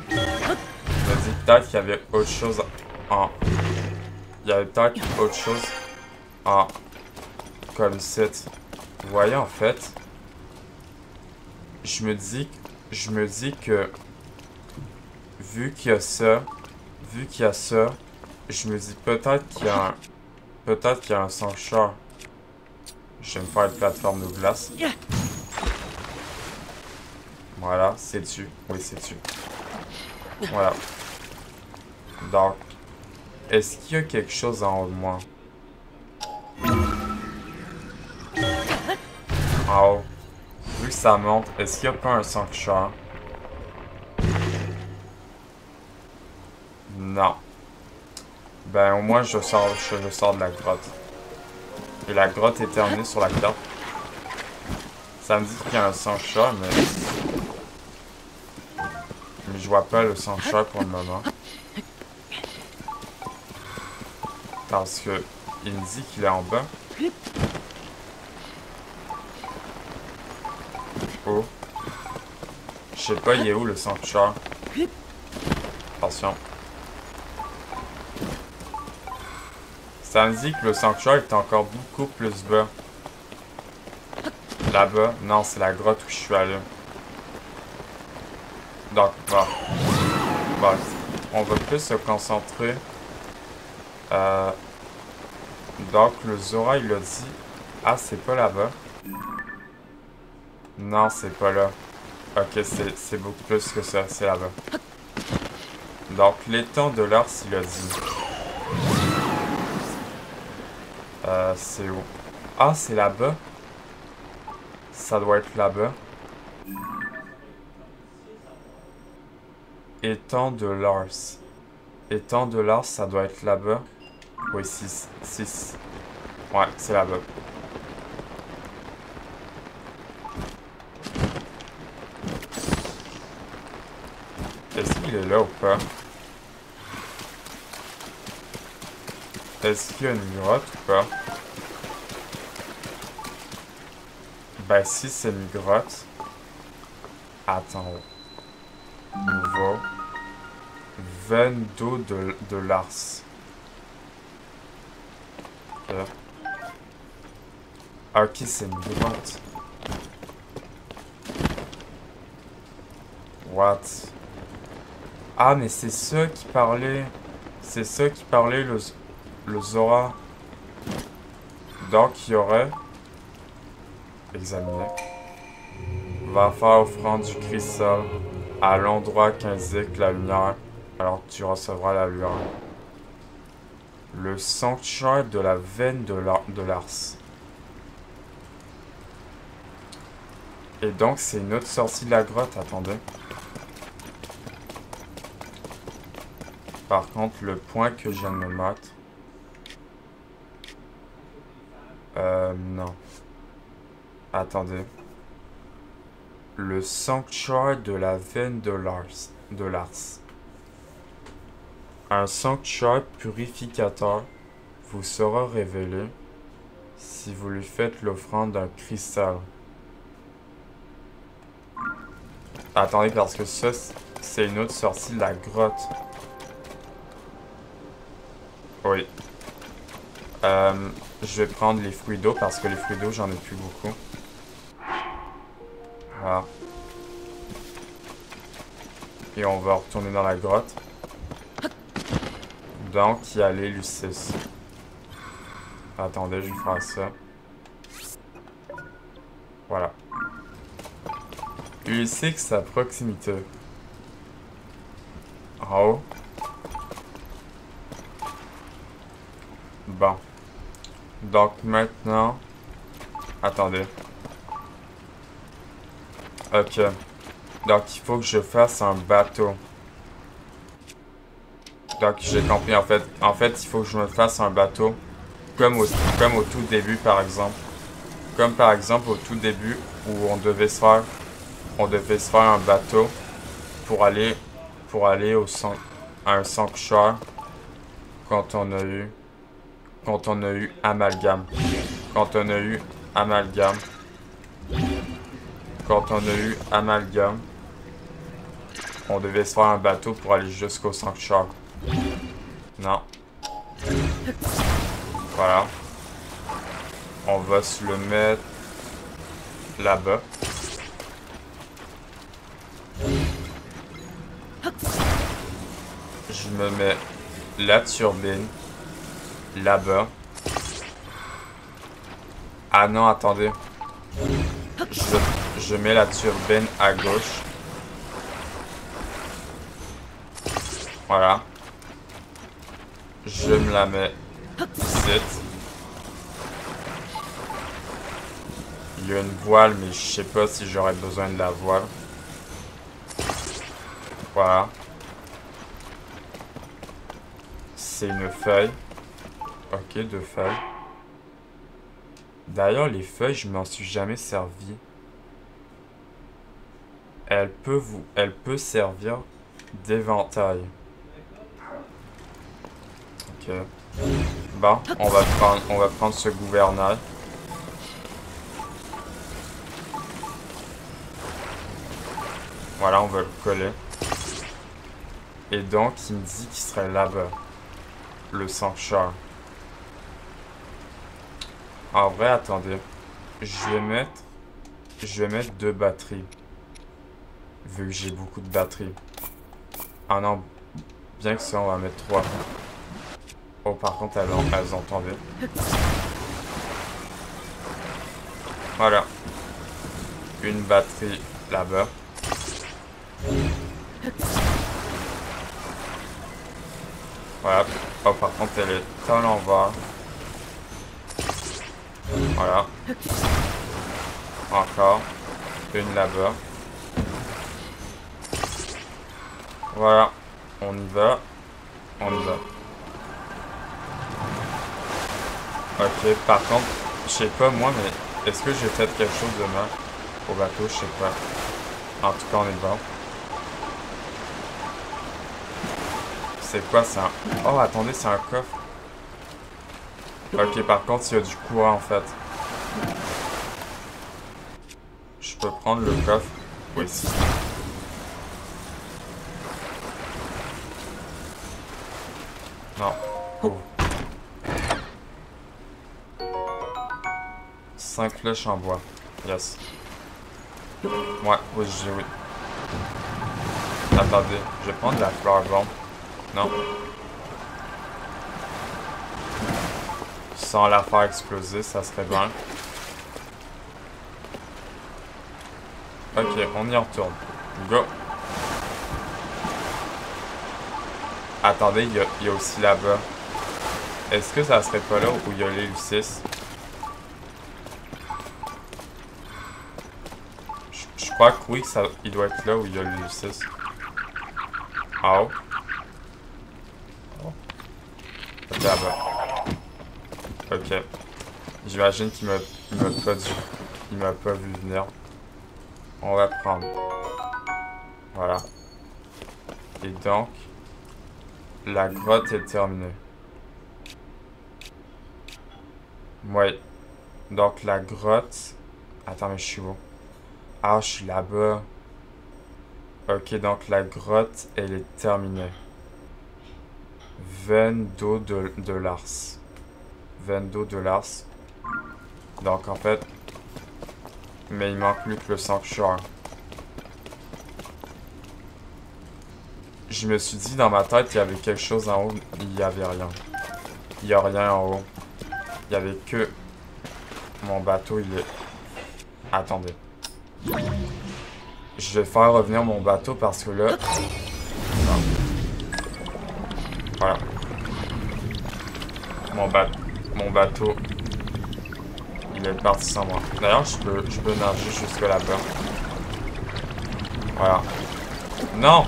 Je me dis peut-être qu'il y avait autre chose en... Il y avait peut-être autre chose en... Comme site. Vous voyez, en fait... Je me dis que... Vu qu'il y a ça... Je me dis peut-être qu'il y a un... Peut-être qu'il y a un sanctuaire. Je vais me faire une plateforme de glace. Voilà, c'est dessus. Oui, c'est dessus. Voilà. Donc, est-ce qu'il y a quelque chose en haut de moi? En haut. Vu que ça monte, est-ce qu'il n'y a pas un sanctuaire? Non. Ben, au moins, je sors de la grotte. Et la grotte est terminée sur la carte. Ça me dit qu'il y a un sanctuaire, mais je vois pas le sanctuaire pour le moment. Parce que il me dit qu'il est en bas. Oh. Je sais pas, il est où le sanctuaire? Attention. Ça me dit que le sanctuaire est encore beaucoup plus bas. Là-bas? Non, c'est la grotte où je suis allé. Donc, bon. Bon, on va plus se concentrer. Donc, le Zora, il a dit... Ah, c'est pas là-bas. Non, c'est pas là. Ok, c'est beaucoup plus que ça, c'est là-bas. Donc, l'étang de Lars, il a dit... c'est où? Ah, c'est là-bas? Ça doit être là-bas. Étang de Lars. Étang de Lars, ça doit être là-bas. Oui, 6. Ouais, c'est là-bas. Est-ce qu'il est là ou pas? Est-ce qu'il y a une grotte ou pas? Ben, si c'est une grotte... Attends. Nouveau. Veine d'eau de Lars. Ok. Ok, c'est une grotte. What? Ah, mais c'est ça qui parlait... C'est ça qui parlait le Zora. Donc, il y aurait... Examiner. Va faire offrande du cristal à l'endroit qu'indique la lumière, alors tu recevras la lueur. Le sanctuaire de la veine de Lars. Et donc, c'est une autre sortie de la grotte, attendez. Par contre, le point que je viens de me mettre... non. Attendez. Le sanctuaire de la veine de Lars. Un sanctuaire purificateur vous sera révélé si vous lui faites l'offrande d'un cristal. Attendez, parce que ça, c'est une autre sortie de la grotte. Oui. Je vais prendre les fruits d'eau parce que les fruits d'eau, j'en ai plus beaucoup. Voilà. Et on va retourner dans la grotte. Donc, y aller, Lucis. Attendez, je vais faire ça. Voilà. Ulysses à proximité. En haut. Bon. Donc maintenant... Attendez. Ok. Donc il faut que je fasse un bateau. Donc j'ai compris en fait. En fait, il faut que je me fasse un bateau. Comme au tout début par exemple. Comme par exemple au tout début où on devait se faire un bateau pour aller à un sanctuaire quand on a eu amalgame. Quand on a eu amalgame, on devait se faire un bateau pour aller jusqu'au sanctuaire. Non. Voilà. On va se le mettre là-bas. Je me mets la turbine là-bas. Ah non, attendez. Je mets la turbine à gauche. Voilà. Je me la mets ici. Il y a une voile, mais je sais pas si j'aurais besoin de la voile. Voilà. C'est une feuille. Ok, 2 feuilles. D'ailleurs, les feuilles, je m'en suis jamais servi. Elle peut servir d'éventail. Ok. Bon, on va prendre ce gouvernail. Voilà, on va le coller. Et donc, il me dit qu'il serait là-bas. Le sanctuaire. En vrai, attendez. Je vais mettre 2 batteries. Vu que j'ai beaucoup de batteries. Ah non. Bien que ça, on va mettre 3. Oh, par contre, elles ont tombé. Voilà. Une batterie là-bas. Voilà. Oh, par contre, elle est à l'envers. Voilà. Encore. Une là-bas. Voilà. On y va. On y va. Ok, par contre, je sais pas moi, mais est-ce que j'ai fait quelque chose de mal au bateau? Je sais pas. En tout cas, on est bon. C'est quoi ça? Oh, attendez, c'est un coffre. Ok, par contre, il y a du courant en fait. Je peux prendre le coffre. Oui, si. Non. Oh. 5 flèches en bois. Yes. Ouais, oui, j'ai oui. Attendez, je vais prendre la fleur blonde. Non. Sans la faire exploser, ça serait bien. Ok, on y retourne. Go. Attendez, il y a aussi là-bas. Est-ce que ça serait pas là où il y a les Lucis? Je crois que oui, il doit être là où il y a le Lucis. En haut. Là-bas. Ok. J'imagine qu'il m'a pas vu venir. On va prendre. Voilà. Et donc, la grotte est terminée. Ouais. Donc la grotte... Attends, mais je suis où? Ah, je suis là-bas. Ok, donc la grotte, elle est terminée. Veine d'eau de Lars. Veine d'eau de Lars. Donc en fait... Mais il manque plus que le sanctuaire. Je me suis dit dans ma tête qu'il y avait quelque chose en haut. Il n'y avait rien. Il n'y a rien en haut. Il n'y avait que... Mon bateau, il est... Attendez. Je vais faire revenir mon bateau parce que là... Non. Voilà. Mon bateau... Il est parti sans moi. D'ailleurs, je peux nager jusque là-bas. Voilà. Non!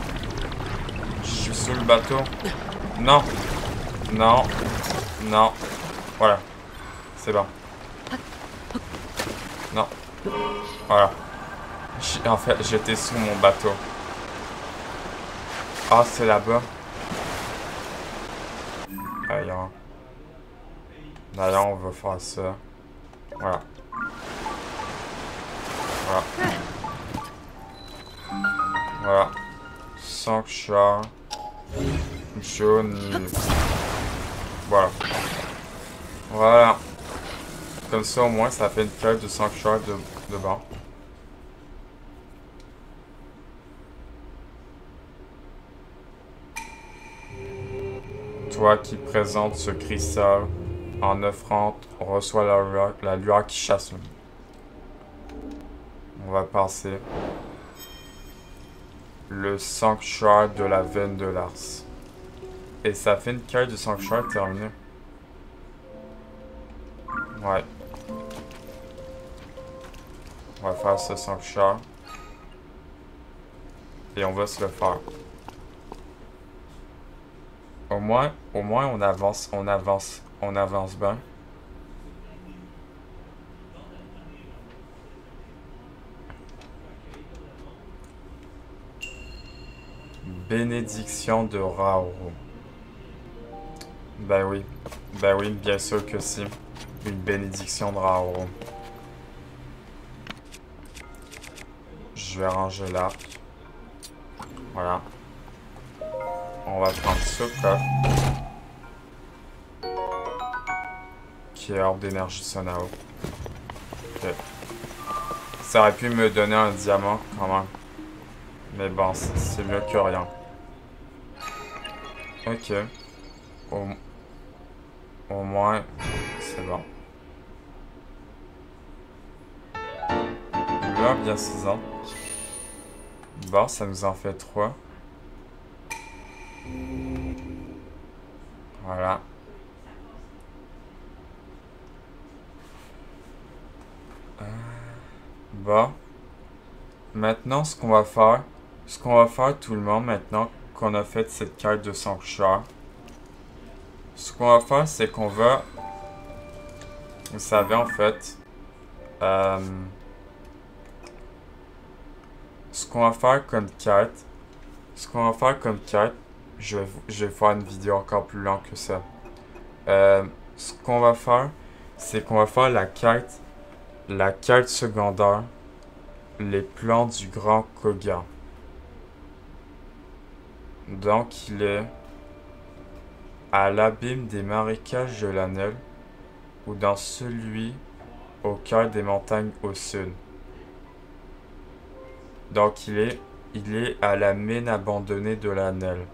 Je suis sous le bateau. Non! Non! Non! Voilà. C'est bon. Non. Voilà. En fait, j'étais sous mon bateau. Ah, c'est là-bas. D'ailleurs, on va faire ça. Voilà. Voilà. Voilà. Sanctuaire. Jaune. Voilà. Voilà. Comme ça, au moins, ça fait une carte de sanctuaire de bord. Toi qui présentes ce cristal en offrande, on reçoit la lueur qui chasse. On va passer. Le sanctuaire de la veine de Lars. Et ça fait une quête du sanctuaire terminée. Ouais. On va faire ce sanctuaire. Et on va se le faire. Au moins on avance bien. Bénédiction de Raoru. Ben oui, bien sûr que si. Une bénédiction de Raoru. Je vais ranger l'arc. Voilà. On va prendre ce coffre. Qui est hors d'énergie Sonao. Ok. Ça aurait pu me donner un diamant quand même. Mais bon, c'est mieux que rien. Ok. Au moins, c'est bon. Là, bien 6 ans. Bon, ça nous en fait 3. Voilà. Bon. Maintenant, ce qu'on va faire tout le monde, maintenant qu'on a fait cette quête de sanctuaire, ce qu'on va faire, c'est qu'on va... Vous savez, en fait... ce qu'on va faire comme quête... Je vais faire une vidéo encore plus longue que ça. Ce qu'on va faire, c'est qu'on va faire la quête secondaire, les plans du grand Koga. Donc il est à l'abîme des marécages de l'Anel ou dans celui au cœur des montagnes au sud. Donc il est à la mine abandonnée de l'Anel.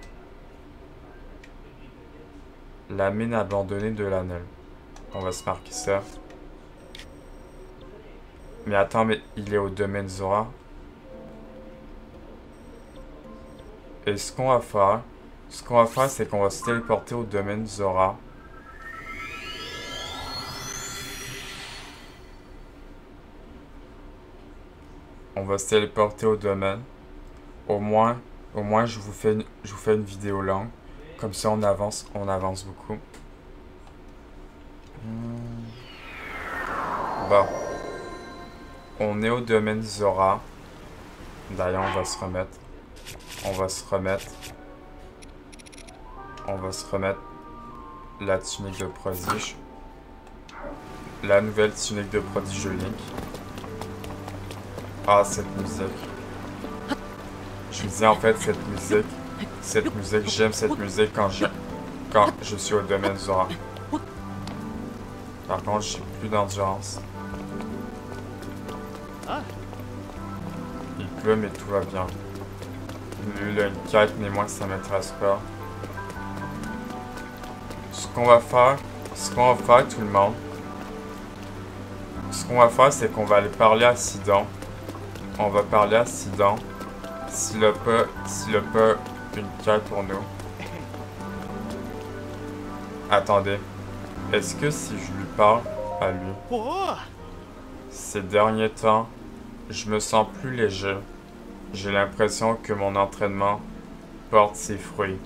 La mine abandonnée de l'Anel. On va se marquer ça. Mais attends, mais il est au domaine Zora. Et ce qu'on va faire, c'est qu'on va se téléporter au domaine Zora. On va se téléporter au domaine. Au moins je vous fais une vidéo longue. Comme ça, on avance beaucoup. Bon. On est au domaine Zora. D'ailleurs, on va se remettre la tunique de prodige. La nouvelle tunique de prodige de Link. Ah, cette musique. Je me disais en fait, j'aime cette musique quand je suis au domaine Zora. Par contre, j'ai plus d'endurance. Il pleut, mais tout va bien. Lui, il a une quête, mais moi, ça m'intéresse pas. Ce qu'on va faire, tout le monde. Ce qu'on va faire, c'est qu'on va aller parler à Sidon. On va parler à Sidon. S'il a pas une quête pour nous. Attendez. Est-ce que si je lui parle à lui, ces derniers temps, je me sens plus léger. J'ai l'impression que mon entraînement porte ses fruits.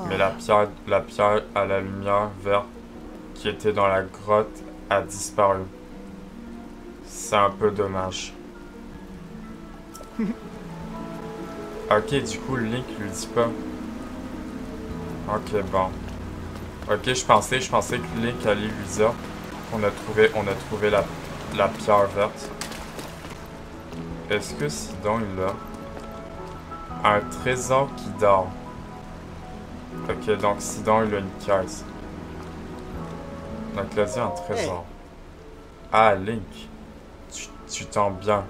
Mais la pierre à la lumière verte qui était dans la grotte a disparu. C'est un peu dommage. Ok, du coup, Link lui dit pas. Ok, bon. Ok, je pensais que Link allait lui dire qu'on a trouvé la pierre verte. Est-ce que Sidon il a un trésor qui dort? Ok, donc Sidon il a une caisse. Donc là, il y a un trésor. Ah, Link. Tu t'en bien.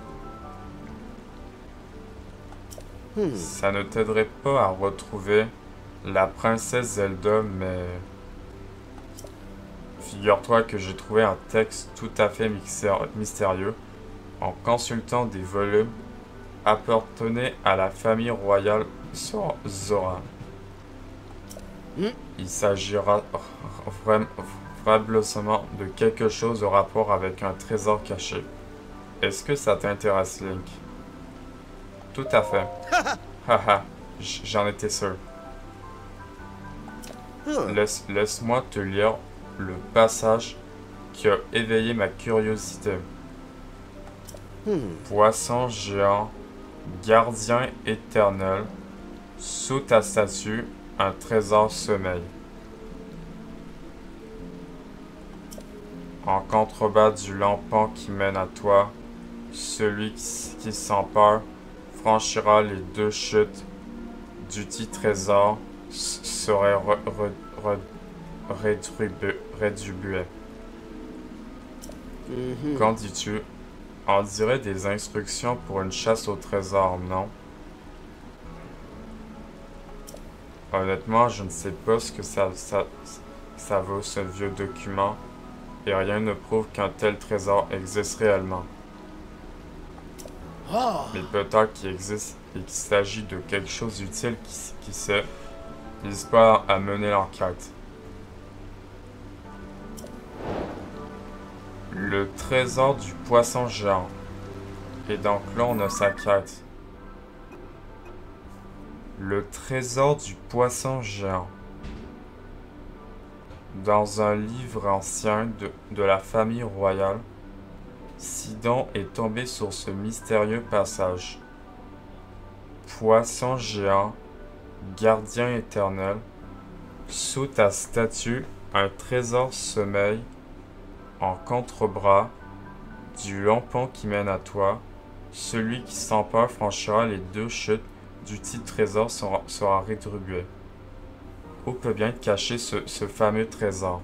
Ça ne t'aiderait pas à retrouver la princesse Zelda, mais... Figure-toi que j'ai trouvé un texte tout à fait mystérieux en consultant des volumes appartenait à la famille royale Zora. Il s'agira vraisemblablement de quelque chose au rapport avec un trésor caché. Est-ce que ça t'intéresse, Link? Tout à fait. Haha, j'en étais sûr. Laisse-moi te lire le passage qui a éveillé ma curiosité. Poisson géant, gardien éternel, sous ta statue, un trésor sommeille. En contrebas du lampant qui mène à toi, celui qui s'empare franchira les 2 chutes du dit trésor serait rétribué. Qu'en dis-tu? On dirait des instructions pour une chasse au trésor, non? Honnêtement, je ne sais pas ce que ça vaut, ce vieux document, et rien ne prouve qu'un tel trésor existe réellement. Mais peut-être qu'il existe et qu'il s'agit de quelque chose d'utile qui sait. N'hésite pas à mener l'enquête. Le trésor du poisson géant. Et donc là, on a sa quête. Le trésor du poisson géant. Dans un livre ancien de la famille royale, Sidon est tombé sur ce mystérieux passage. Poisson géant, gardien éternel, sous ta statue, un trésor sommeille. En contrebras du long pont qui mène à toi, celui qui s'empare franchira les 2 chutes du dit trésor sera rétribué. Où peut bien être caché ce fameux trésor?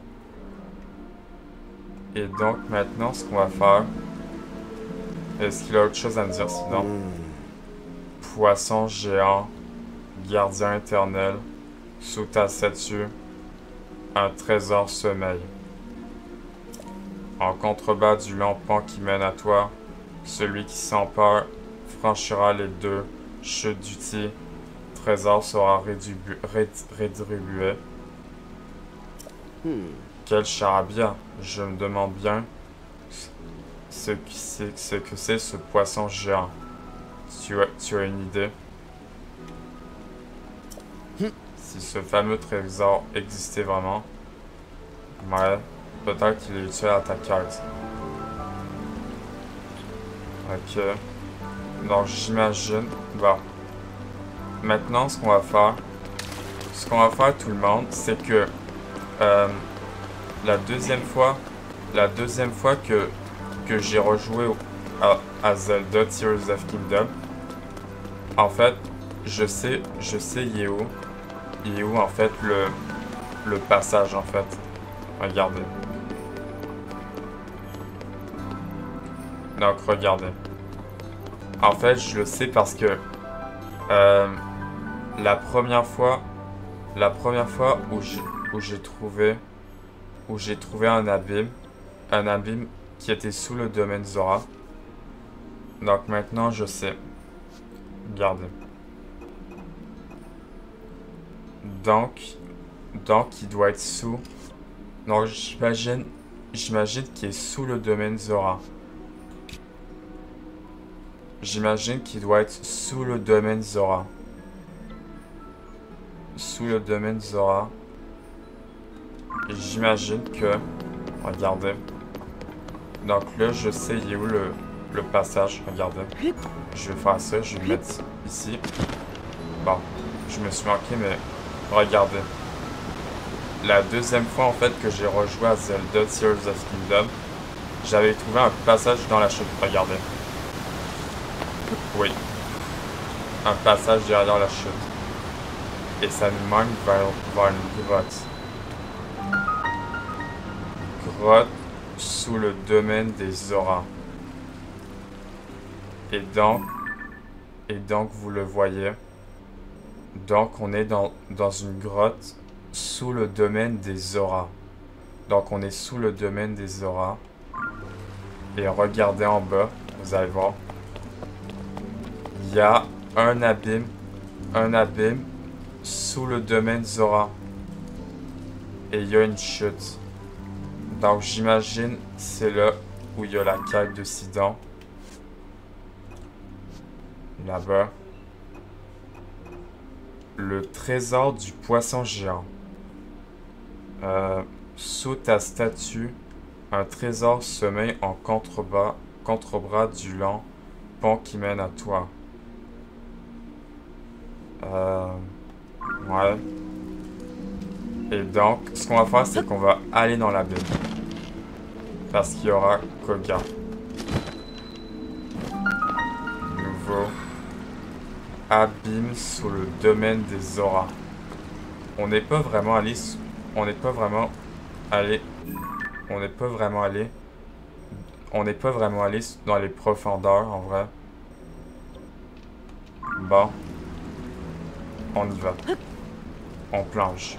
Et donc maintenant, ce qu'on va faire... Est-ce qu'il a autre chose à me dire sinon? Poisson géant, gardien éternel, sous ta statue, un trésor sommeille. En contrebas du long pont qui mène à toi, celui qui s'empare franchira les 2 chutes du dit trésor sera rétribué. Quel charabia! Je me demande bien ce que c'est ce poisson géant. Tu as une idée? Si ce fameux trésor existait vraiment, ouais, peut-être qu'il est utile à ta quête. Ok. Donc j'imagine... Bon. Maintenant, ce qu'on va faire tout le monde, c'est que la deuxième fois que j'ai rejoué à Zelda Tears of Kingdom, en fait, je sais il est où en fait le passage en fait. Regardez. Donc regardez. En fait, je le sais parce que la première fois où j'ai trouvé un abîme qui était sous le domaine Zora. Donc maintenant je sais. Regardez. Donc il doit être sous. Donc j'imagine qu'il est sous le domaine Zora. J'imagine qu'il doit être sous le domaine Zora. Sous le domaine Zora. Et j'imagine que... Regardez. Donc là, je sais il est où le passage. Regardez. Je vais faire ça. Je vais le mettre ici. Bon. Je me suis manqué, mais... Regardez. La deuxième fois, en fait, que j'ai rejoué à Zelda Tears of Kingdom, j'avais trouvé un passage dans la chute. Regardez. Oui. Un passage derrière la chute. Et ça nous mène vers une grotte. Grotte sous le domaine des Zora. Et donc vous le voyez. Donc on est dans une grotte sous le domaine des Zora. Donc on est sous le domaine des Zora. Et regardez en bas, vous allez voir. Il y a un abîme sous le domaine Zora. Et il y a une chute. Donc j'imagine c'est là où il y a la quête de Sidon. Là-bas. Le trésor du poisson géant. Sous ta statue, un trésor semé en contrebras du long pont qui mène à toi. Ouais. Et donc, ce qu'on va faire, c'est qu'on va aller dans l'abîme. Parce qu'il y aura Koga. Nouveau. Abîme sous le domaine des Zora. On n'est pas vraiment allé... On n'est pas vraiment allé dans les profondeurs, en vrai. Bon. On y va. On plonge.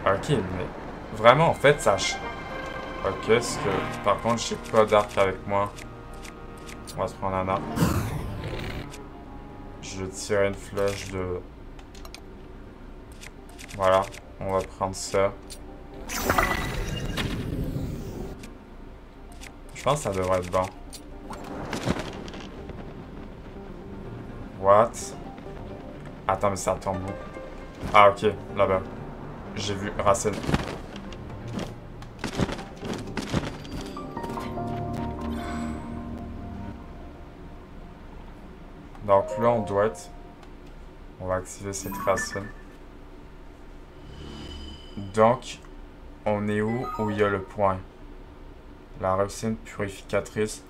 Ok, mais... Vraiment, en fait, ça... Ok, parce que... Par contre, j'ai pas d'arc avec moi. On va se prendre un arc. Je vais tirer une flèche de... Voilà, on va prendre ça. Je pense que ça devrait être bon. What? Attends, mais ça tombe où? Ah, ok, là-bas. J'ai vu Racine. Donc là, on doit être... On va activer cette racine. Donc, on est où il y a le point? La racine purificatrice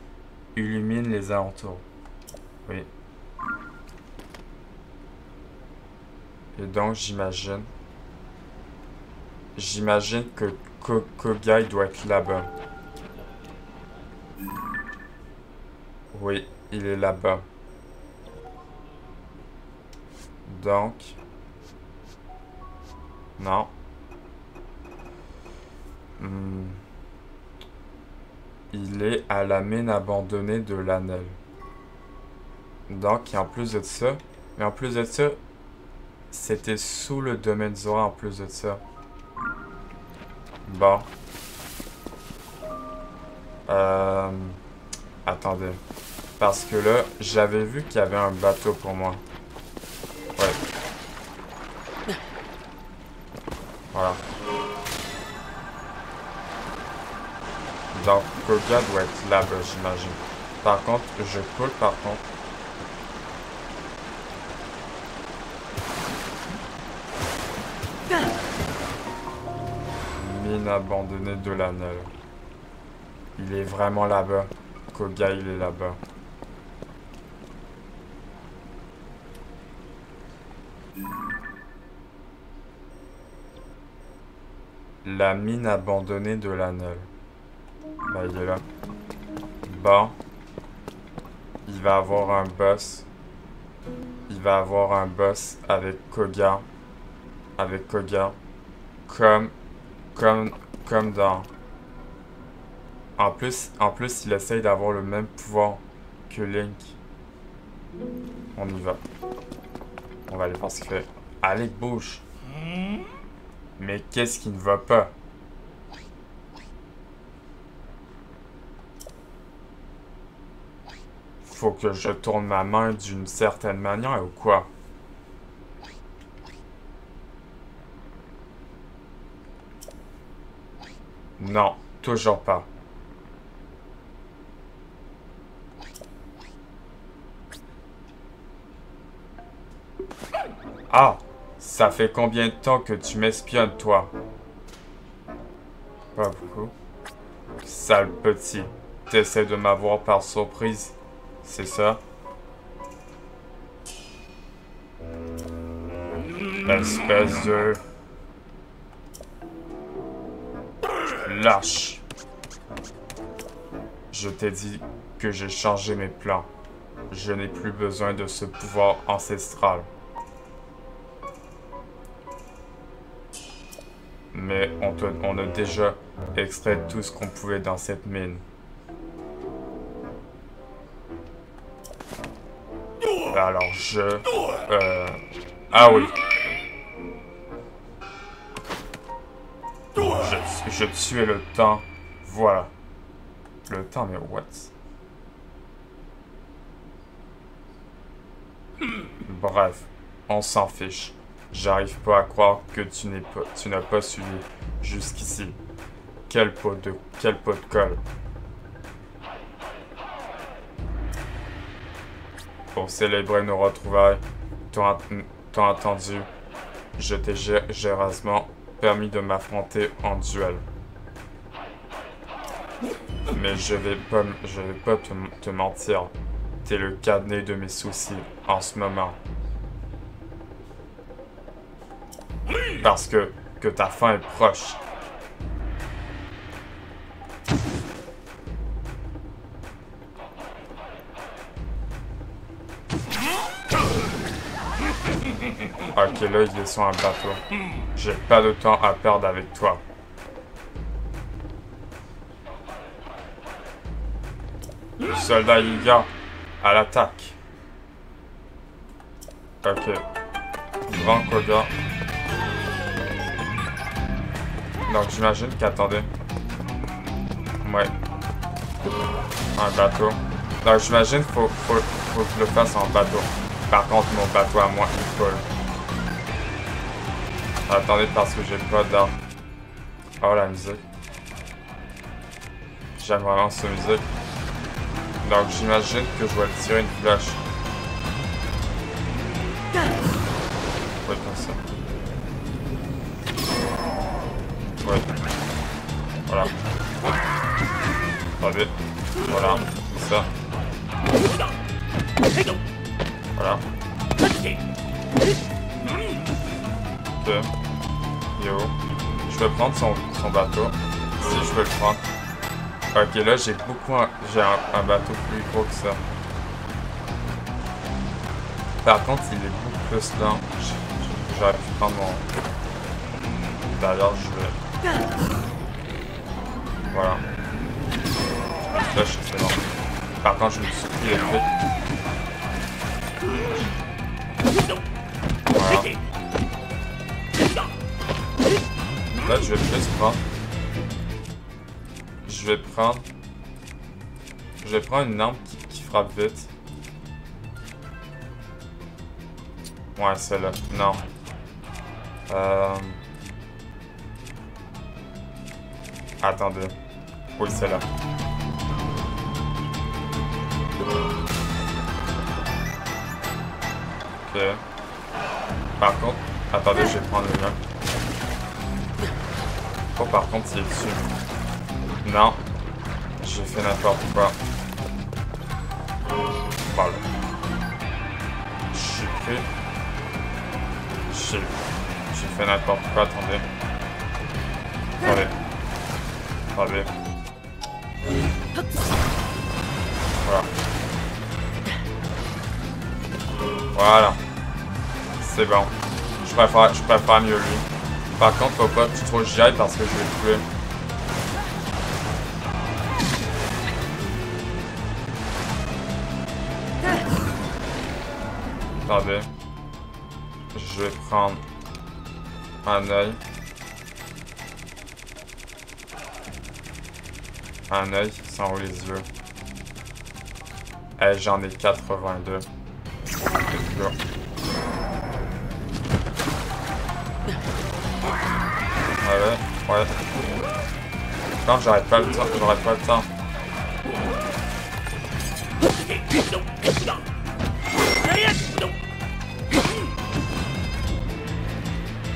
illumine les alentours. Oui. Et donc, j'imagine que Koga doit être là-bas. Oui, il est là-bas. Donc... Non. Il est à la mine abandonnée de l'Anel. Donc, et en plus de ça... Mais en plus de ça... C'était sous le domaine Zora en plus de ça. Bon. Attendez. Parce que là, j'avais vu qu'il y avait un bateau pour moi. Ouais. Voilà. Donc, Koga doit être là-bas, j'imagine. Par contre, je coule par contre. Mine abandonnée de l'Anel. Il est vraiment là-bas. Koga, il est là-bas. La mine abandonnée de l'Anel. Là, il est là. Bon. Il va avoir un boss. Il va avoir un boss avec Koga. Avec Koga. Comme dans... En plus, il essaye d'avoir le même pouvoir que Link. On y va. On va aller voir ce qu'il fait. Allez, bouge. Mais qu'est-ce qui ne va pas? Faut que je tourne ma main d'une certaine manière ou quoi? Non, toujours pas. Ah! Ça fait combien de temps que tu m'espionnes, toi? Pas beaucoup. Sale petit. T'essaies de m'avoir par surprise. C'est ça? Espèce de... Lâche. Je t'ai dit que j'ai changé mes plans. Je n'ai plus besoin de ce pouvoir ancestral. Mais on a déjà extrait tout ce qu'on pouvait dans cette mine. Alors ah oui. Je tuais le temps. Voilà. Le temps, mais what? Bref, on s'en fiche. J'arrive pas à croire que tu n'as pas suivi jusqu'ici. Quel pot de colle. Pour célébrer nos retrouvailles, t'as entendu, je t'ai généreusement permis de m'affronter en duel. Mais je vais pas te mentir. T'es le cadenas de mes soucis en ce moment. Parce que ta fin est proche. Ok, là, il est sur un bateau. J'ai pas de temps à perdre avec toi. Soldat Yiga, à l'attaque. Ok. Grand Koga. Donc j'imagine qu'attendez. Ouais. Un bateau. Donc j'imagine qu'il faut que je le fasse en bateau. Par contre mon bateau à moi il vole. Attendez parce que j'ai pas d'armes. Oh la musique. J'aime vraiment cette musique. Donc j'imagine que je vais tirer une flèche. Ouais, comme ça. Ouais. Voilà. Pas vite. Voilà. Comme ça. Voilà. Ok. Yo. Je vais prendre son bateau. Si je peux le prendre. Ok, là j'ai un bateau plus gros que ça. Par contre, il est beaucoup plus lent. J'aurais pu prendre mon... D'ailleurs, je vais... Voilà. Là, c'est bon. Par contre, je me suis pris les trucs. Voilà. Là, je vais plus prendre... Je vais prendre une arme qui frappe vite. Ouais, celle-là. Non. Attendez. Oui, celle-là. Ok. Par contre... Attendez, je vais prendre le mien. Oh, par contre, il est dessus. Non. J'ai fait n'importe quoi. Voilà. Je suis pris. J'ai fait n'importe quoi, attendez. Attendez. Voilà. Voilà. C'est bon. Je préfère mieux lui. Par contre, faut pas que trop j'y aille parce que je vais le tuer. Attendez. Je vais prendre un œil. Un œil sans les yeux. Eh, j'en ai 82. Ouais. Non, j'aurais pas le temps.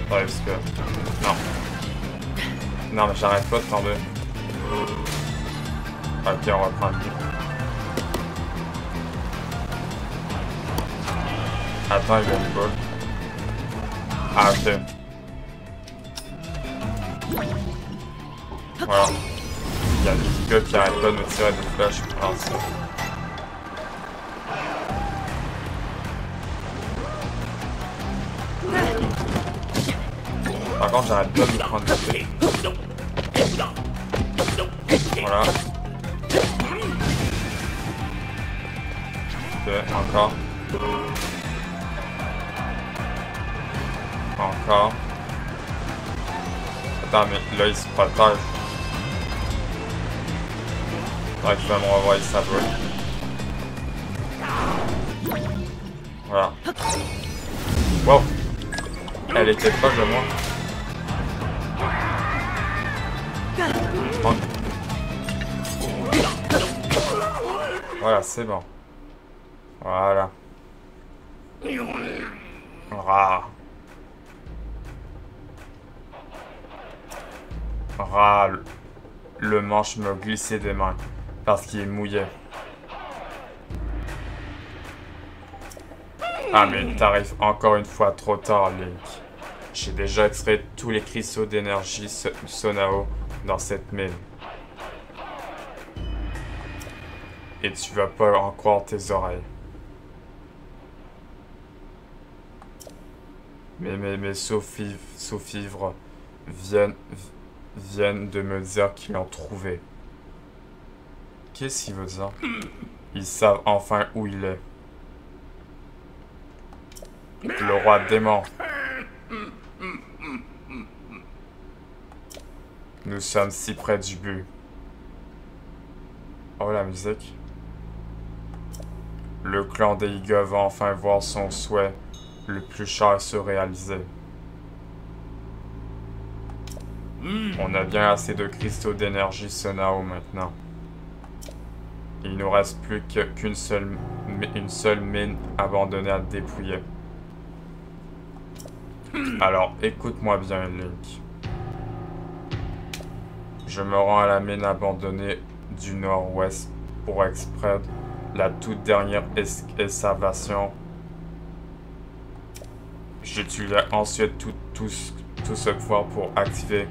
Ouais, parce que... Non. Non, mais j'arrête pas de tomber. Ok, on va prendre lui. Attends, il vient du bol. Ah, ok. Voilà. Il y a des gars qui arrêtent pas de me tirer des flèches pour ça. Par contre, j'arrête pas de me prendre des pieds. Voilà. Ok, encore. Encore. Attends, mais là, il se protège. Faudrait que je vais me revoir sa boule. Voilà. Wow! Elle était proche de moi. Voilà, c'est bon. Voilà. Rah. Rah. Le manche me glissait des mains parce qu'il est mouillé. Ah mais t'arrives encore une fois trop tard, Link. J'ai déjà extrait tous les cristaux d'énergie Sonao dans cette mine. Et tu vas pas en croire tes oreilles. Mais Saufivre viennent de me dire qu'ils l'ont trouvé. Qu'est-ce qu'il veut dire? Ils savent enfin où il est. Le roi démon. Nous sommes si près du but. Oh, la musique. Le clan des Iga va enfin voir son souhait le plus cher se réaliser. On a bien assez de cristaux d'énergie Sonao maintenant. Il nous reste plus qu'une seule mine abandonnée à dépouiller. Alors, écoute-moi bien, Link. Je me rends à la mine abandonnée du nord-ouest pour extraire la toute dernière excavation. J'utilise ensuite tout ce pouvoir pour activer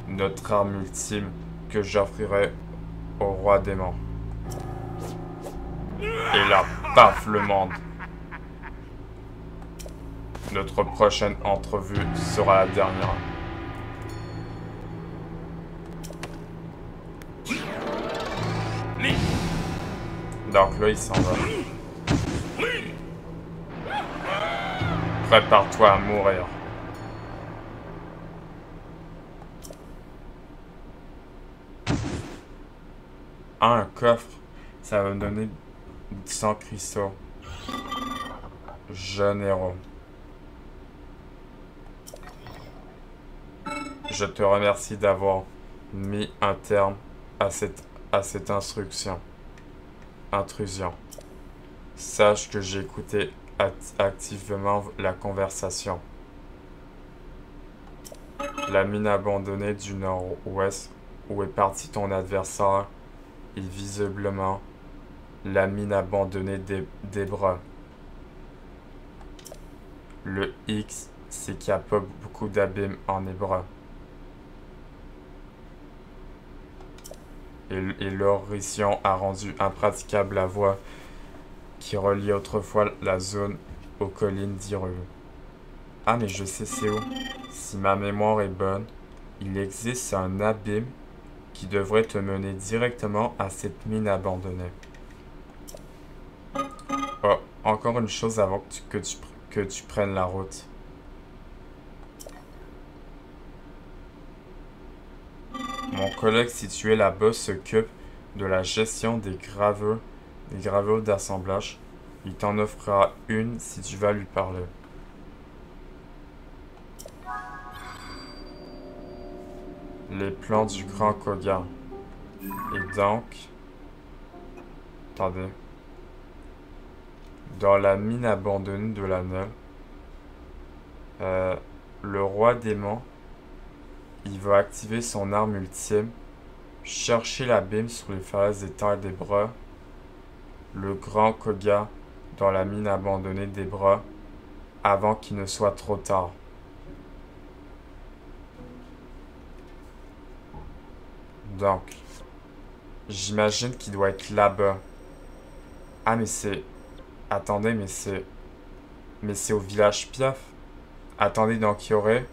notre arme ultime que j'offrirai au roi démon. Et là, paf, le monde. Notre prochaine entrevue sera la dernière. Donc là, il s'en va. Prépare-toi à mourir. Ah, un coffre. Ça va me donner 100 cristaux. Jeune héros. Je te remercie d'avoir mis un terme à cette intrusion. Sache que j'ai écouté activement la conversation. La mine abandonnée du nord-ouest où est parti ton adversaire est visiblement la mine abandonnée des bras. Le X, c'est qu'il n'y a pas beaucoup d'abîmes en Hébreu. Et l'érosion a rendu impraticable la voie qui reliait autrefois la zone aux collines d'Hyrule. Ah, mais je sais c'est où. Si ma mémoire est bonne, il existe un abîme qui devrait te mener directement à cette mine abandonnée. Oh, encore une chose avant que tu prennes la route. Mon collègue situé là-bas s'occupe de la gestion des gravures d'assemblage. Il t'en offrira une si tu vas lui parler. Les plans du Grand Koga. Et donc... Attendez. Dans la mine abandonnée de la Neule, le roi démon, il va activer son arme ultime, chercher l'abîme sur les falaises des terres des bras, le Grand Koga dans la mine abandonnée des bras, avant qu'il ne soit trop tard. Donc, j'imagine qu'il doit être là-bas. Ah, mais c'est... Attendez, mais c'est... Mais c'est au village Piaf. Attendez, donc il y aurait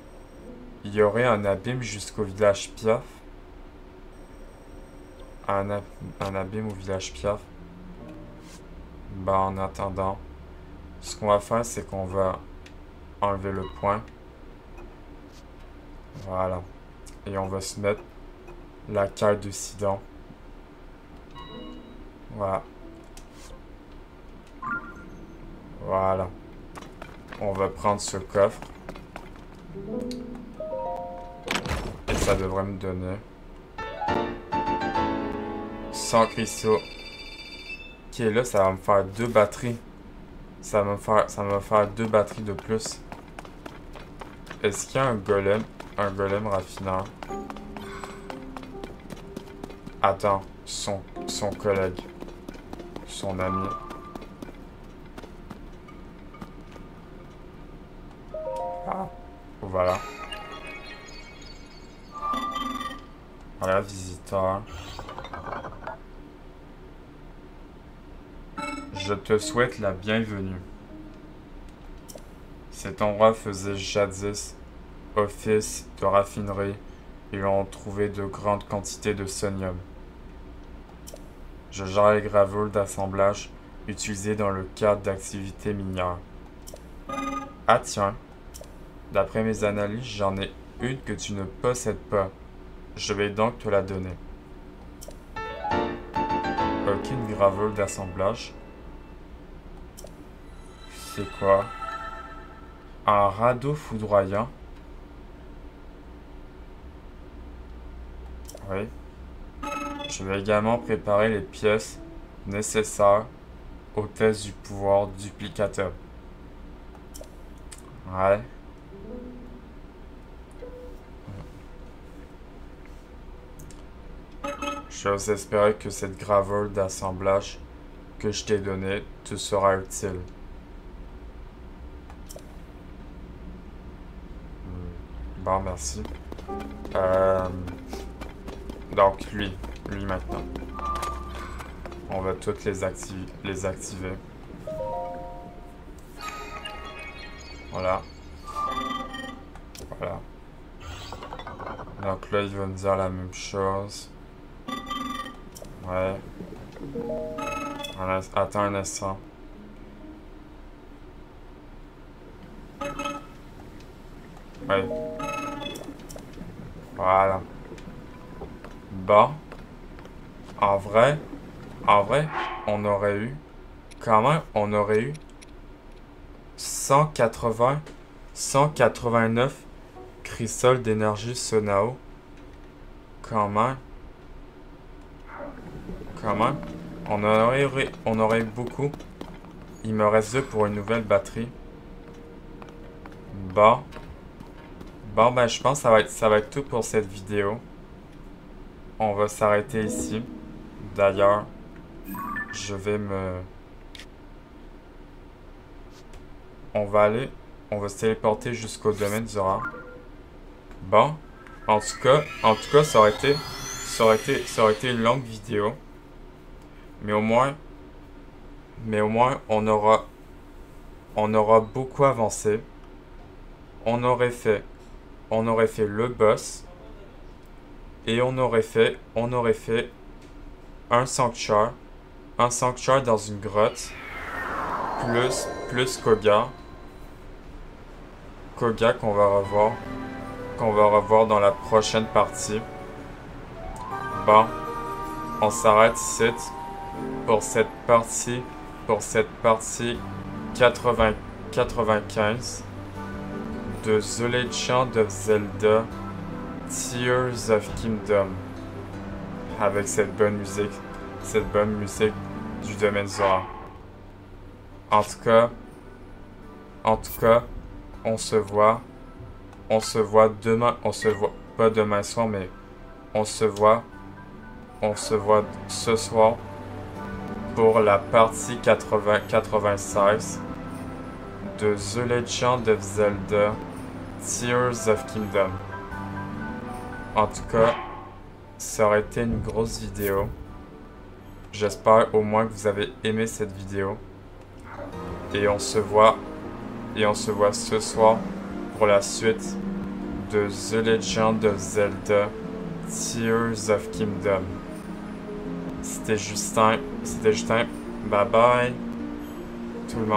il y aurait un abîme jusqu'au village Piaf. Un abîme au village Piaf. Bah, en attendant, ce qu'on va faire, c'est qu'on va enlever le point. Voilà. Et on va se mettre la carte de Sidon. Voilà. Voilà. On va prendre ce coffre. Et ça devrait me donner 100 cristaux. Ok, là, ça va me faire 2 batteries. Ça va me faire 2 batteries de plus. Est-ce qu'il y a un golem raffineur? Attends, son collègue. Son ami. Ah, voilà. Voilà, visiteur. Je te souhaite la bienvenue. Cet endroit faisait jadis office de raffinerie et l'on trouvait de grandes quantités de sonium. Je gère les gravules d'assemblage utilisées dans le cadre d'activités minières. Ah tiens, d'après mes analyses, j'en ai une que tu ne possèdes pas. Je vais donc te la donner. Aucune gravure d'assemblage. C'est quoi? Un radeau foudroyant. Oui. Je vais également préparer les pièces nécessaires au test du pouvoir duplicateur. Ouais. J'ose espérer que cette gravure d'assemblage que je t'ai donnée te sera utile. Bon, merci. Donc, lui maintenant. On va toutes les activer. Voilà. Voilà. Donc là, il va me dire la même chose. Ouais. Attends un instant. Ouais. Voilà. Bon. En vrai, on aurait eu... Comment on aurait eu 189 cristaux d'énergie Sonao. Comment on aurait eu beaucoup. Il me reste 2 pour une nouvelle batterie. Bon, ben je pense que ça va être tout pour cette vidéo. On va s'arrêter ici. D'ailleurs, je vais on va se téléporter jusqu'au domaine Zora. Bon, en tout cas, ça aurait été une longue vidéo. Mais au moins, on aura beaucoup avancé. On aurait fait le boss. Et on aurait fait un sanctuaire dans une grotte, plus Koga qu'on va revoir dans la prochaine partie. Bon, on s'arrête ici pour cette partie 95 de The Legend of Zelda Tears of Kingdom, avec cette bonne musique du domaine Zora. En tout cas, on se voit demain, pas demain soir, mais on se voit ce soir pour la partie 96 de The Legend of Zelda Tears of Kingdom. En tout cas, ça aurait été une grosse vidéo. J'espère au moins que vous avez aimé cette vidéo. Et on se voit ce soir pour la suite de The Legend of Zelda Tears of Kingdom. C'était Justin. Bye bye. Tout le monde.